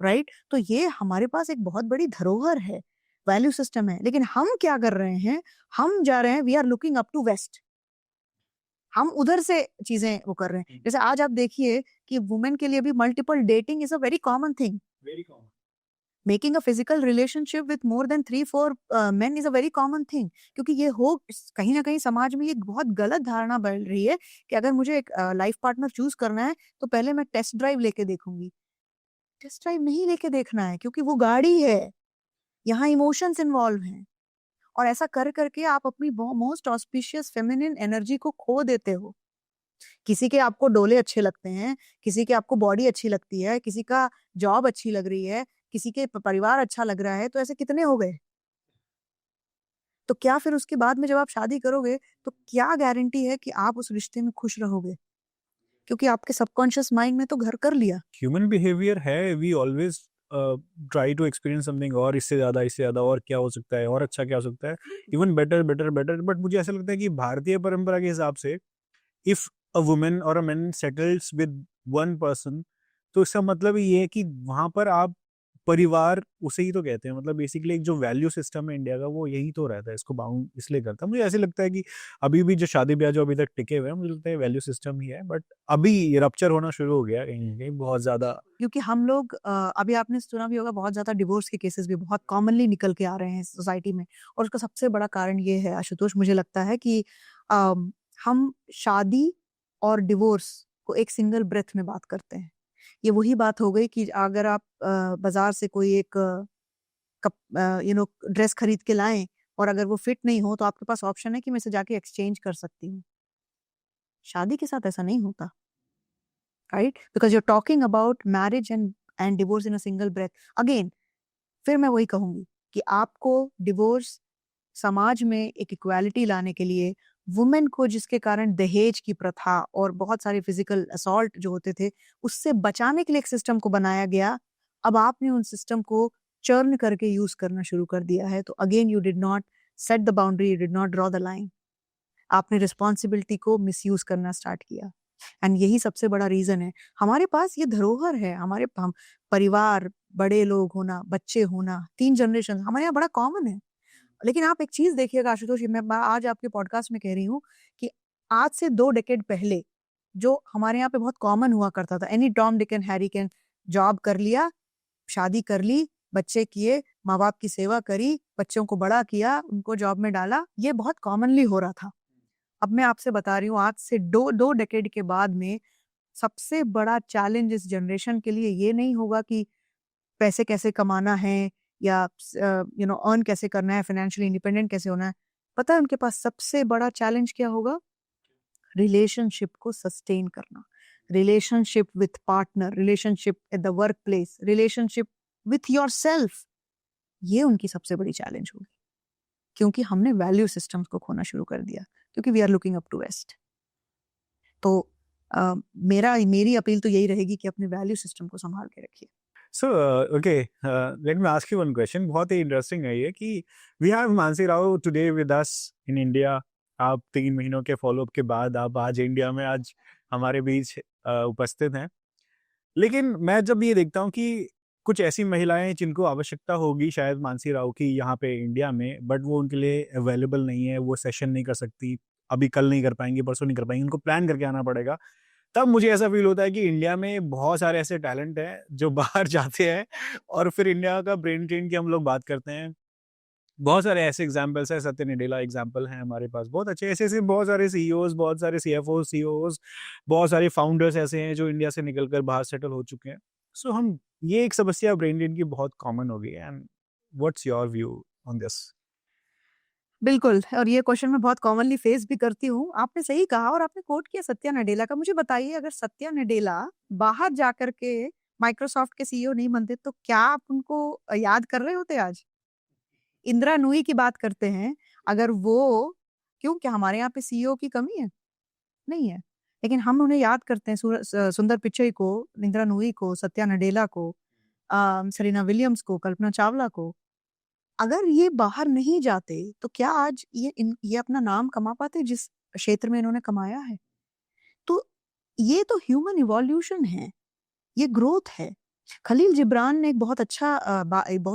राइट। तो ये हमारे पास एक बहुत बड़ी धरोहर है, वैल्यू सिस्टम है। लेकिन हम क्या कर रहे हैं, हम जा रहे हैं, we are looking up to west, हम उधर से चीजें वो कर रहे हैं। जैसे आज आप देखिए कि वुमेन के लिए भी multiple dating is a very common thing. Very common. Making a physical relationship with more than 3-4 main is a very common thing. क्योंकि ये हो कहीं ना कहीं समाज में ये बहुत गलत धारणा बढ़ रही है कि अगर मुझे एक लाइफ पार्टनर चूज करना है तो पहले मैं टेस्ट ड्राइव लेके देखूंगी। टेस्ट ड्राइव नहीं लेके देखना है, क्योंकि वो गाड़ी है, यहाँ इमोशंस इन्वॉल्व हैं, और ऐसा कर करके आप अपनी मोस्ट ऑस्पिशियस फेमिनिन एनर्जी को खो देते हो। किसी के आपको डोले अच्छे लगते हैं, किसी के आपको बॉडी अच्छी लगती है, किसी का जॉब अच्छी लग रही है, किसी के परिवार अच्छा लग रहा है, तो ऐसे कितने हो गए। तो क्या फिर उसके बाद में जब आप शादी करोगे तो क्या गारंटी है कि आप उस रिश्ते में खुश रहोगे, क्योंकि आपके सबकॉन्शियस माइंड में तो घर कर लिया। ह्यूमन बिहेवियर है, we always try to experience something, और इससे ज्यादा और क्या हो सकता है, और अच्छा क्या हो सकता है, even better better better. But मुझे ऐसा लगता है कि भारतीय परंपरा के हिसाब से इफ अ वुमेन और a man settles with one person, तो इसका मतलब ये है कि वहां पर आप परिवार उसे ही तो कहते हैं। मतलब बेसिकली एक जो वैल्यू सिस्टम है इंडिया का, वो यही तो रहता है, इसको बाउंड इसलिए करता है। मुझे ऐसे लगता है कि अभी भी जो शादी ब्याह जो अभी तक टिके हुए हैं, मुझे लगता है वैल्यू सिस्टम ही है। बट अभी ये रप्चर होना शुरू हो गया है कहीं ना कहीं, बहुत ज्यादा। क्योंकि हम लोग अभी आपने सुना भी होगा, बहुत ज्यादा डिवोर्स के केसेस भी बहुत कॉमनली निकल के आ रहे हैं सोसाइटी में। और उसका सबसे बड़ा कारण ये है आशुतोष, मुझे लगता है कि हम शादी और डिवोर्स को एक सिंगल ब्रेथ में बात करते हैं। ये वही बात हो गई कि अगर आप बाजार से कोई एक कप ड्रेस खरीद के लाएं, और अगर वो फिट नहीं हो तो आपके पास ऑप्शन है कि मैं इसे जाके एक्सचेंज कर सकती हूँ। शादी के साथ ऐसा नहीं होता, right, because you are talking about marriage and divorce in a single breath. Again, फिर मैं वही कहूंगी कि आपको डिवोर्स समाज में एक इक्वालिटी लाने के लिए, वुमेन को जिसके कारण दहेज की प्रथा और बहुत सारे फिजिकल असॉल्ट जो होते थे, उससे बचाने के लिए एक सिस्टम को बनाया गया। अब आपने उन सिस्टम को चर्न करके यूज करना शुरू कर दिया है। तो again you did not set the boundary, you did not draw the line. आपने रिस्पॉन्सिबिलिटी को मिसयूज करना स्टार्ट किया। एंड यही सबसे बड़ा रीजन है। हमारे पास ये धरोहर है, हमारे हम परिवार, बड़े लोग होना, बच्चे होना, 3 जनरेशन हमारे यहाँ बड़ा कॉमन है। लेकिन आप एक चीज देखिएगा आशुतोष, मैं आज आपके पॉडकास्ट में कह रही हूँ कि आज से 2 डेकेड पहले जो हमारे यहाँ पे बहुत कॉमन हुआ करता था, any Tom Dick and Harry can, job कर लिया, शादी कर ली, बच्चे किए, माँ बाप की सेवा करी, बच्चों को बड़ा किया, उनको जॉब में डाला, ये बहुत कॉमनली हो रहा था। अब मैं आपसे बता रही हूँ, आज से दो डेकेड के बाद में सबसे बड़ा चैलेंज इस जनरेशन के लिए ये नहीं होगा कि पैसे कैसे कमाना है या अर्न कैसे करना है, फाइनेंशियली इंडिपेंडेंट कैसे होना है। पता है उनके पास सबसे बड़ा चैलेंज क्या होगा? रिलेशनशिप को सस्टेन करना, relationship with partner, relationship at the work place, relationship with your self. ये उनकी सबसे बड़ी चैलेंज होगी, क्योंकि हमने वैल्यू सिस्टम्स को खोना शुरू कर दिया, क्योंकि we are looking up to west. तो मेरी अपील तो यही रहेगी कि अपने वैल्यू सिस्टम को संभाल के रखिए। So okay, let me ask you one question, बहुत ही इंटरेस्टिंग है ये कि we have Mansi Rao today with us in India. आप 3 महीनों के फॉलोअप के बाद आप आज इंडिया में आज हमारे बीच उपस्थित हैं। लेकिन मैं जब ये देखता हूँ कि कुछ ऐसी महिलाएं जिनको आवश्यकता होगी शायद मानसी राव की यहाँ पे इंडिया में, बट वो उनके लिए अवेलेबल नहीं है, वो सेशन नहीं कर सकती, अभी कल नहीं कर पाएंगी, परसों नहीं कर पाएंगी, उनको प्लान करके आना पड़ेगा। तब मुझे ऐसा फील होता है कि इंडिया में बहुत सारे ऐसे टैलेंट हैं जो बाहर जाते हैं, और फिर इंडिया का ब्रेन ट्रेन की हम लोग बात करते हैं। बहुत सारे ऐसे एग्जाम्पल्स हैं, सत्य निडेला एग्जाम्पल हैं हमारे पास, बहुत अच्छे ऐसे ऐसे बहुत सारे सीईओज, बहुत सारे सीएफओ सीईओज, बहुत सारे फाउंडर्स ऐसे हैं जो इंडिया से निकलकर बाहर सेटल हो चुके हैं। सो हम ये एक समस्या ब्रेन ड्रेन की बहुत कॉमन हो गई है। And what's your view on this? बिल्कुल, और ये क्वेश्चन मैं बहुत कॉमनली फेस भी करती हूँ। आपने सही कहा और आपने कोट किया सत्या नडेला का। मुझे बताइए, अगर सत्या नडेला बाहर जाकर के माइक्रोसॉफ्ट के सीईओ नहीं बनते तो क्या आप उनको याद कर रहे होते आज? इंदिरा नूई की बात करते हैं, अगर वो क्यों, क्या हमारे यहाँ पे सीईओ की कमी है? नहीं है। लेकिन हम उन्हें याद करते हैं, सुंदर पिचई को, इंदिरा नूई को, सत्या नडेला को, सेरेना विलियम्स को, कल्पना चावला को। अगर ये बाहर नहीं जाते तो क्या आज ये अपना नाम कमा पाते जिस क्षेत्र में इन्होंने कमाया है? तो ये तो ह्यूमन इवोल्यूशन है, ये ग्रोथ है। खलील जिब्रान ने एक बहुत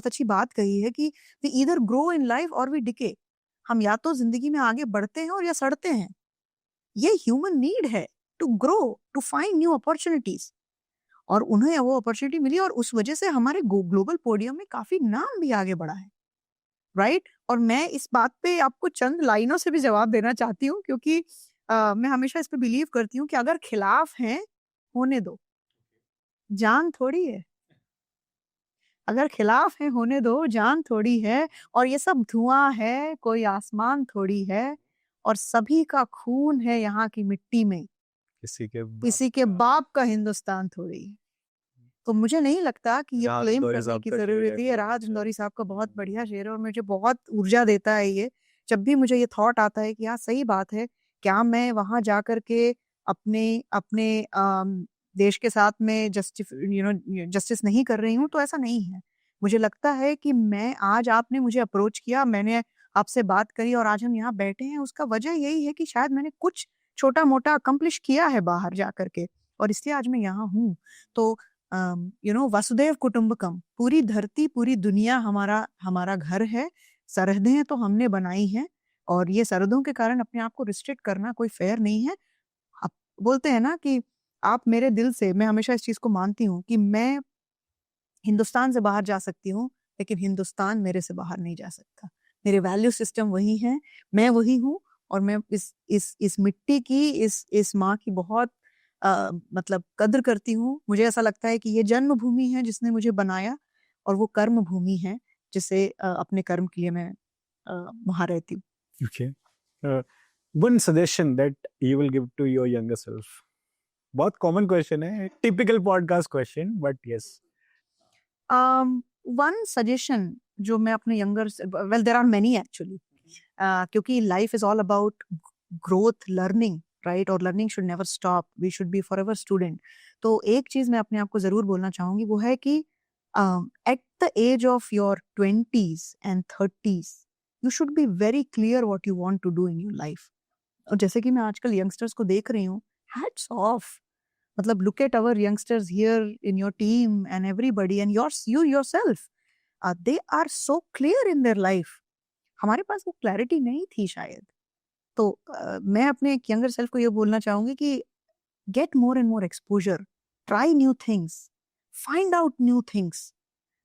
अच्छी बात कही है कि we either grow in life और वी डिके। हम या तो जिंदगी में आगे बढ़ते हैं और या सड़ते हैं। ये ह्यूमन नीड है, to grow, to find new opportunities. और उन्हें वो अपॉर्चुनिटी मिली और उस वजह से हमारे ग्लोबल पोडियम में काफी नाम भी आगे बढ़ा है, राइट? और मैं इस बात पे आपको चंद लाइनों से भी जवाब देना चाहती हूँ, क्योंकि मैं हमेशा इस पे बिलीव करती हूँ कि अगर खिलाफ हैं, होने दो, जान थोड़ी है। अगर खिलाफ है, होने दो, जान थोड़ी है। और ये सब धुआं है, कोई आसमान थोड़ी है। और सभी का खून है यहाँ की मिट्टी में, किसी के बाप का हिंदुस्तान थोड़ी है। तो मुझे नहीं लगता कि ये राहत क्लेम इंदौरी करने साहब की का शेर जरूरत है, है। बहुत राहत अच्छा। इंदौरी साहब का बहुत बढ़िया शेर है और मुझे बहुत ऊर्जा देता है ये। जब भी मुझे ये थॉट आता है कि हाँ सही बात है, क्या मैं वहां जा करके अपने अपने देश के साथ में जस्टिस नहीं कर रही हूँ, तो ऐसा नहीं है। मुझे लगता है कि मैं आज, आपने मुझे अप्रोच किया, मैंने आपसे बात करी और आज हम यहाँ बैठे हैं, उसका वजह यही है कि शायद मैंने कुछ छोटा मोटा अकम्प्लिश किया है बाहर जा करके, और इसलिए आज मैं यहाँ हूँ। तो वसुदेव कुटुंबकम, पूरी धरती, पूरी दुनिया हमारा हमारा घर है। सरहदें तो हमने बनाई हैं और ये सरहदों के कारण अपने आप को रिस्ट्रिक्ट करना कोई फेयर नहीं है। आप बोलते हैं ना कि आप मेरे दिल से, मैं हमेशा इस चीज को मानती हूँ कि मैं हिंदुस्तान से बाहर जा सकती हूँ, लेकिन हिंदुस्तान मेरे से बाहर नहीं जा सकता। मेरे वैल्यू सिस्टम वही है, मैं वही हूँ। और मैं इस मिट्टी की, इस माँ की बहुत मतलब कद्र करती हूँ। मुझे ऐसा लगता है कि ये जन्मभूमि है जिसने मुझे बनाया, और वो कर्म भूमि है जिसे अपने कर्म के लिए मैं वहां रहती हूँ। Okay. One suggestion that you will give to your younger self. बहुत कॉमन क्वेश्चन है, typical podcast question, but yes. One suggestion जो मैं अपने younger, well there are many actually, क्योंकि life is all about growth, learning, right? और learning should never stop, we should be forever student. तो एक चीज मैं अपने आप को जरूर बोलना चाहूंगी, वो है कि at the age of your 20s and 30s you should be very clear what you want to do in your life. और जैसे कि मैं आजकल यंगस्टर्स को देख रही हूँ, हैट्स ऑफ, मतलब look at our youngsters here in your team and everybody and you yourself, they are so clear in their life. हमारे पास वो क्लैरिटी नहीं थी शायद। तो मैं अपने एक यंगर सेल्फ को ये बोलना चाहूंगी कि get more and more exposure, try new things, find out new things,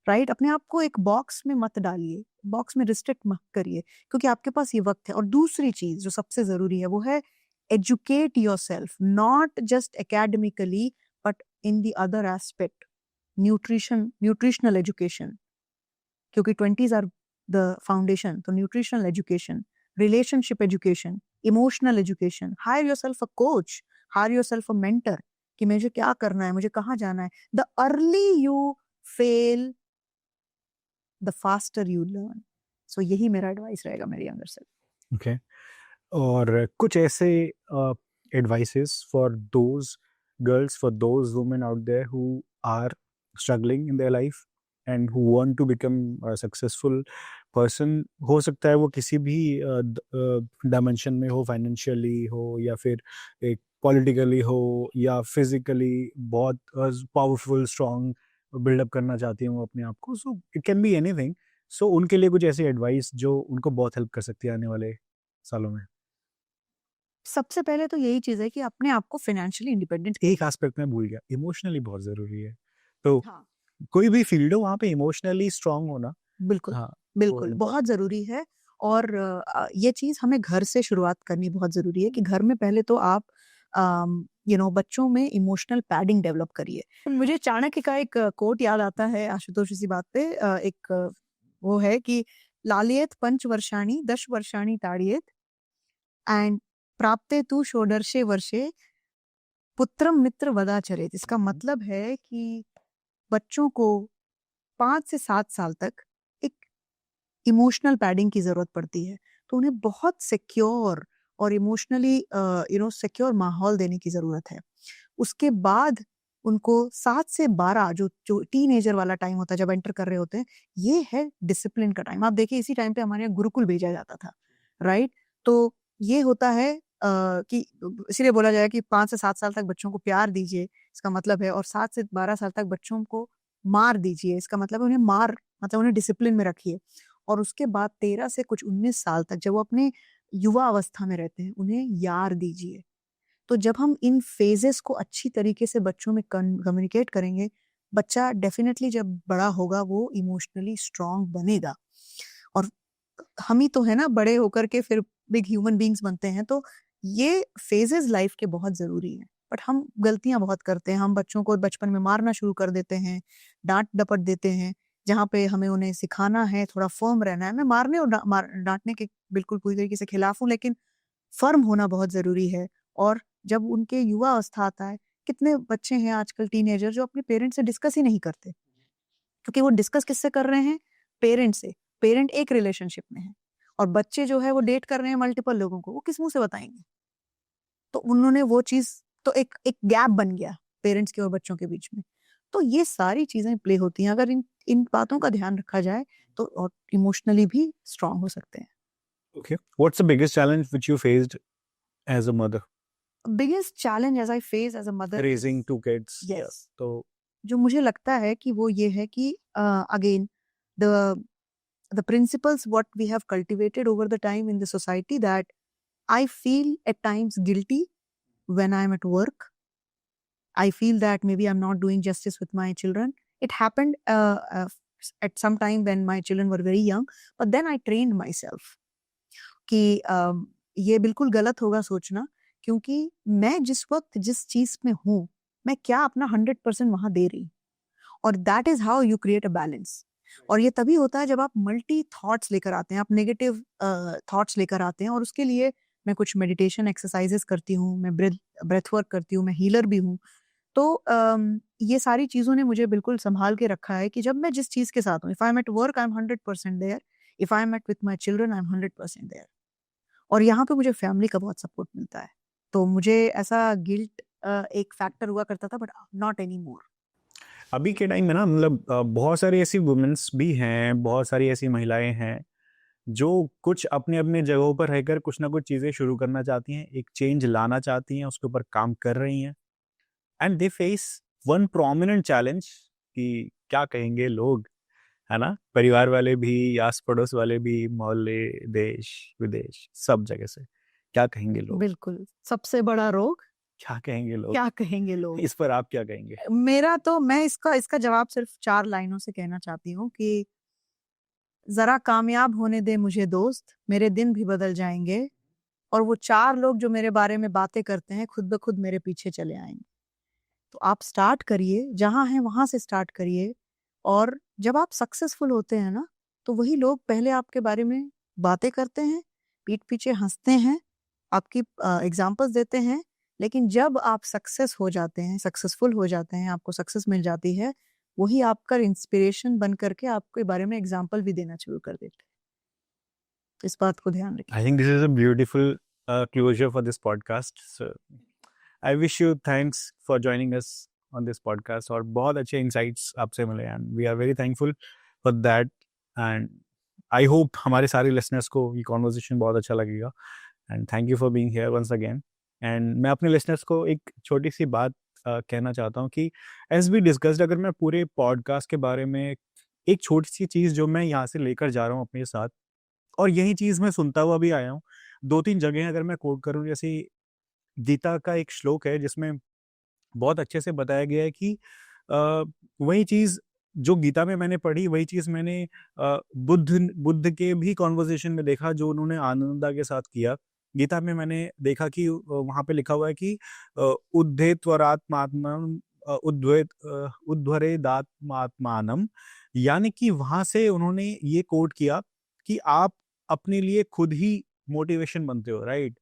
right? अपने आप को एक बॉक्स में मत डालिए, बॉक्स में रिस्ट्रिक्ट मत करिए, क्योंकि आपके पास ये वक्त है। और दूसरी चीज जो सबसे जरूरी है वो है educate yourself, not just academically but in the other aspect, nutritional education, क्योंकि 20s are the foundation। तो nutritional education, relationship education, emotional education, hire yourself a coach, hire yourself a mentor, कि मुझे क्या करना है, मुझे कहाँ जाना है। the early you fail, the faster you learn। so यही मेरा एडवाइस रहेगा मेरे यंगर सेल्फ। ओके। और कुछ ऐसे advices for those girls, for those women out there who are struggling in their life and who want to become a successful person. हो सकता है वो किसी भी डायमेंशन में हो, फाइनेंशियली हो या फिर एक पॉलिटिकली हो या फिजिकली बहुत पावरफुल स्ट्रॉन्ग बिल्डअप करना चाहती हूँ अपने आप को। So it can be anything. So उनके लिए कुछ ऐसी एडवाइस जो उनको बहुत हेल्प कर सकती है आने वाले सालों में। सबसे पहले तो यही चीज है कि अपने आप को फाइनेंशियली इंडिपेंडेंट। एक एस्पेक्ट में भूल गया, इमोशनली बहुत जरूरी है। तो हाँ, कोई भी फील्ड हो वहाँ पे इमोशनली स्ट्रांग होना। बिल्कुल, हाँ, बिल्कुल वो बहुत जरूरी है। और ये चीज हमें घर से शुरुआत करनी बहुत जरूरी है कि घर में पहले तो आप बच्चों में इमोशनल पैडिंग डेवलप करिए। मुझे चाणक्य का एक कोट याद आता है आशुतोष, इसी बात पे। एक वो है कि लालयेत पंचवर्षाणि 10 वर्षाणि ताडयेत एंड प्राप्ते तु षोडशे वर्षे पुत्रम मित्र वदाचरेत। इसका मतलब है कि बच्चों को 5 से 7 साल तक एक इमोशनल पैडिंग की जरूरत पड़ती है, तो उन्हें बहुत सिक्योर और इमोशनली सिक्योर माहौल देने की जरूरत है। उसके बाद उनको 7 से 12 जो टीनेजर वाला टाइम होता है जब एंटर कर रहे होते हैं, ये है डिसिप्लिन का टाइम। आप देखिए इसी टाइम पे हमारे यहाँ गुरुकुल भेजा जाता था, राइट? तो ये होता है कि इसीलिए बोला जाए कि 5 से 7 साल तक बच्चों को प्यार दीजिए, इसका मतलब है, और 7 से 12 साल तक बच्चों को मार दीजिए, इसका मतलब है उन्हें डिसिप्लिन में रखिए। और उसके बाद 13 से कुछ 19 साल तक जब वो अपने युवा अवस्था में रहते हैं, उन्हें यार दीजिए। तो जब हम इन फेजेस को अच्छी तरीके से बच्चों में कम्युनिकेट करेंगे, बच्चा डेफिनेटली जब बड़ा होगा वो इमोशनली स्ट्रांग बनेगा। और हम ही तो है ना बड़े होकर के फिर बिग ह्यूमन बीइंग्स बनते हैं। तो ये फेजेस लाइफ के बहुत जरूरी हैं, बट हम गलतियां बहुत करते हैं। हम बच्चों को बचपन में मारना शुरू कर देते हैं, डांट डपट देते हैं, जहाँ पे हमें उन्हें सिखाना है थोड़ा फर्म रहना है। मैं मारने और डांटने के बिल्कुल पूरी तरीके से खिलाफ हूँ, लेकिन फर्म होना बहुत जरूरी है। और जब उनके युवा अवस्था आता है, कितने बच्चे हैं आजकल टीनेजर जो अपने पेरेंट्स से डिस्कस ही नहीं करते, क्योंकि वो डिस्कस किससे कर रहे हैं? पेरेंट से। पेरेंट एक रिलेशनशिप में है और बच्चे जो है वो डेट कर रहे हैं मल्टीपल लोगों को, वो किस मुंह से बताएंगे? तो उन्होंने वो चीज, तो एक एक गैप बन गया पेरेंट्स के और बच्चों के बीच में। तो ये सारी चीजें प्ले होती हैं। अगर इन इन बातों का ध्यान रखा जाए तो और इमोशनली भी स्ट्रांग हो सकते हैं। Okay. What's the biggest challenge which you faced as a mother? Biggest challenge as I face as a mother, Raising two kids. Yes, तो जो मुझे लगता है कि वो ये है कि again the the principles what we have cultivated over the time in the society, that I feel at times guilty when I'm at work. I feel that maybe I'm not doing justice with my children. It happened at some time when my children were very young, but then I trained myself कि ये बिल्कुल गलत होगा सोचना, क्योंकि मैं जिस वक्त जिस चीज में हूँ, मैं क्या अपना 100% वहां दे रही हूँ। और that is how you create a balance. और ये तभी होता है जब आप मल्टी थॉट्स लेकर आते हैं, आप नेगेटिव थॉट्स लेकर आते हैं। और उसके लिए मैं कुछ मेडिटेशन एक्सरसाइजेस करती हूँ, मैं ब्रेथ वर्क करती हूँ, मैं हीलर भी हूँ। तो ये सारी चीजों ने मुझे बिल्कुल संभाल के रखा है कि जब मैं जिस चीज के साथ हूँ, if I am at work I am 100% there, if I am at with my children I am 100% there. और यहाँ पे मुझे फैमिली का बहुत सपोर्ट मिलता है। तो मुझे ऐसा गिल्ट एक फैक्टर हुआ करता था, बट नॉट एनी मोर। अभी के टाइम में ना मतलब बहुत सारी ऐसी वुमेन्स भी हैं, बहुत सारी ऐसी महिलाएं हैं जो कुछ अपने अपने जगहों पर रहकर कुछ ना कुछ चीज़ें शुरू करना चाहती हैं, एक चेंज लाना चाहती हैं, उसके ऊपर काम कर रही हैं। And they phase one prominent challenge कि क्या कहेंगे लोग, है ना? परिवार वाले भी, आस पड़ोस वाले भी, मोहल्ले, देश विदेश सब जगह से क्या कहेंगे लोग, बिल्कुल, सबसे बड़ा रोग, क्या कहेंगे लोग, क्या कहेंगे लोग। इस पर आप क्या कहेंगे? मैं इसका जवाब सिर्फ 4 लाइनों से कहना चाहती हूँ कि जरा कामयाब होने दे मुझे दोस्त, मेरे दिन भी बदल जाएंगे, और वो 4 लोग जो मेरे बारे में बातें करते हैं खुद ब खुद मेरे पीछे चले आएंगे। तो आप स्टार्ट करिए, जहां हैं वहां से स्टार्ट करिए। और जब आप सक्सेसफुल होते हैं ना, तो वही लोग पहले आपके बारे में बातें करते हैं, पीठ पीछे हंसते हैं, आपकी एग्जाम्पल्स देते हैं। लेकिन जब आप सक्सेसफुल हो जाते हैं, आपको सक्सेस मिल जाती है, वही आपका इंस्पिरेशन बन करके आपके बारे में एग्जाम्पल भी देना शुरू कर देते हैं। तो इस बात को ध्यान रखिए। I think this is a beautiful closure for this podcast. So I wish you thanks for joining us on this podcast. और बहुत अच्छे इंसाइट्स आपसे मिले and we are very thankful for that. And I hope हमारे सारे listeners को ये conversation बहुत अच्छा लगेगा। And thank you for being here once again. And मैं अपने लिसनर्स को एक छोटी सी बात कहना चाहता हूँ कि एज वी डिस्कस्ड, अगर मैं पूरे पॉडकास्ट के बारे में एक छोटी सी चीज़ जो मैं यहाँ से लेकर जा रहा हूँ अपने साथ, और यही चीज़ मैं सुनता हुआ भी आया हूँ 2-3 जगह अगर मैं कोट करूँ, जैसे गीता का एक श्लोक है जिसमें बहुत अच्छे से बताया गया है कि वही चीज़ जो गीता में मैंने पढ़ी, वही चीज़ मैंने बुद्ध के भी कॉन्वर्सेशन में देखा जो उन्होंने आनंदा के साथ किया। गीता में मैंने देखा कि वहाँ पे लिखा हुआ है कि उद्धरेदात्मात्मानम, यानी कि वहाँ से उन्होंने ये कोट किया कि आप अपने लिए खुद ही मोटिवेशन बनते हो, राइट?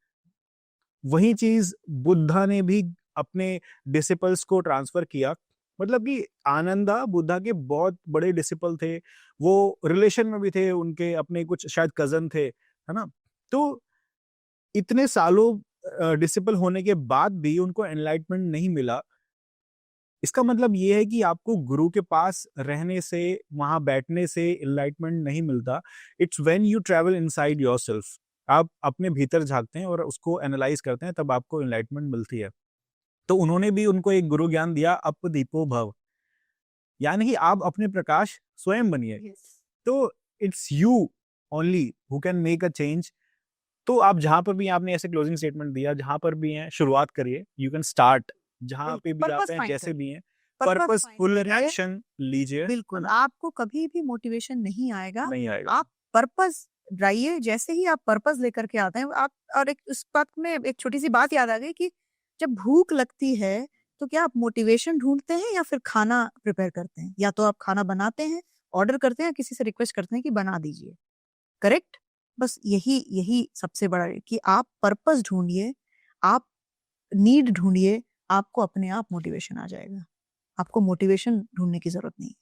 वही चीज बुद्धा ने भी अपने डिसिपल्स को ट्रांसफर किया। मतलब कि आनंदा बुद्धा के बहुत बड़े डिसिपल थे, वो रिलेशन में भी थे, उनके अपने कुछ शायद कजन थे, है ना? तो इतने सालों डिसिपल होने के बाद भी उनको एनलाइटमेंट नहीं मिला। इसका मतलब ये है कि आपको गुरु के पास रहने से, वहां बैठने से एनलाइटमेंट नहीं मिलता। It's when you travel inside yourself. आप अपने भीतर झांकते हैं और उसको एनालाइज करते हैं, तब आपको एनलाइटमेंट मिलती है। तो उन्होंने भी उनको एक गुरु ज्ञान दिया, अपदीपो भव, यानी कि आप अपने प्रकाश स्वयं बनिए। यस। तो it's you only who can make a change. तो आप जहां पर भी, आपने ऐसे क्लोजिंग स्टेटमेंट दिया, जहां पर भी हैं शुरुआत करिए, यू कैन स्टार्ट जहां पे भी आप पर्पस हैं, फाइंड जैसे भी करिए, हैं, पर्पस फाइंड पर्पसफुल करिए। एक्शन लीजिए, बिल्कुल, आपको कभी भी मोटिवेशन नहीं आएगा। नहीं आएगा। आप पर्पस ड्राइए, जैसे ही आप पर्पस लेकर के आते हैं आप। और एक इस बात में एक छोटी सी बात याद आ गई कि जब भूख लगती है तो क्या आप मोटिवेशन ढूंढते हैं या फिर खाना प्रिपेयर करते हैं? या तो आप खाना बनाते हैं, ऑर्डर करते हैं, या किसी से रिक्वेस्ट करते हैं कि बना दीजिए। करेक्ट? बस यही यही सबसे बड़ा है कि आप पर्पस ढूंढिए, आप नीड ढूंढिए, आपको अपने आप मोटिवेशन आ जाएगा। आपको मोटिवेशन ढूंढने की जरूरत नहीं है।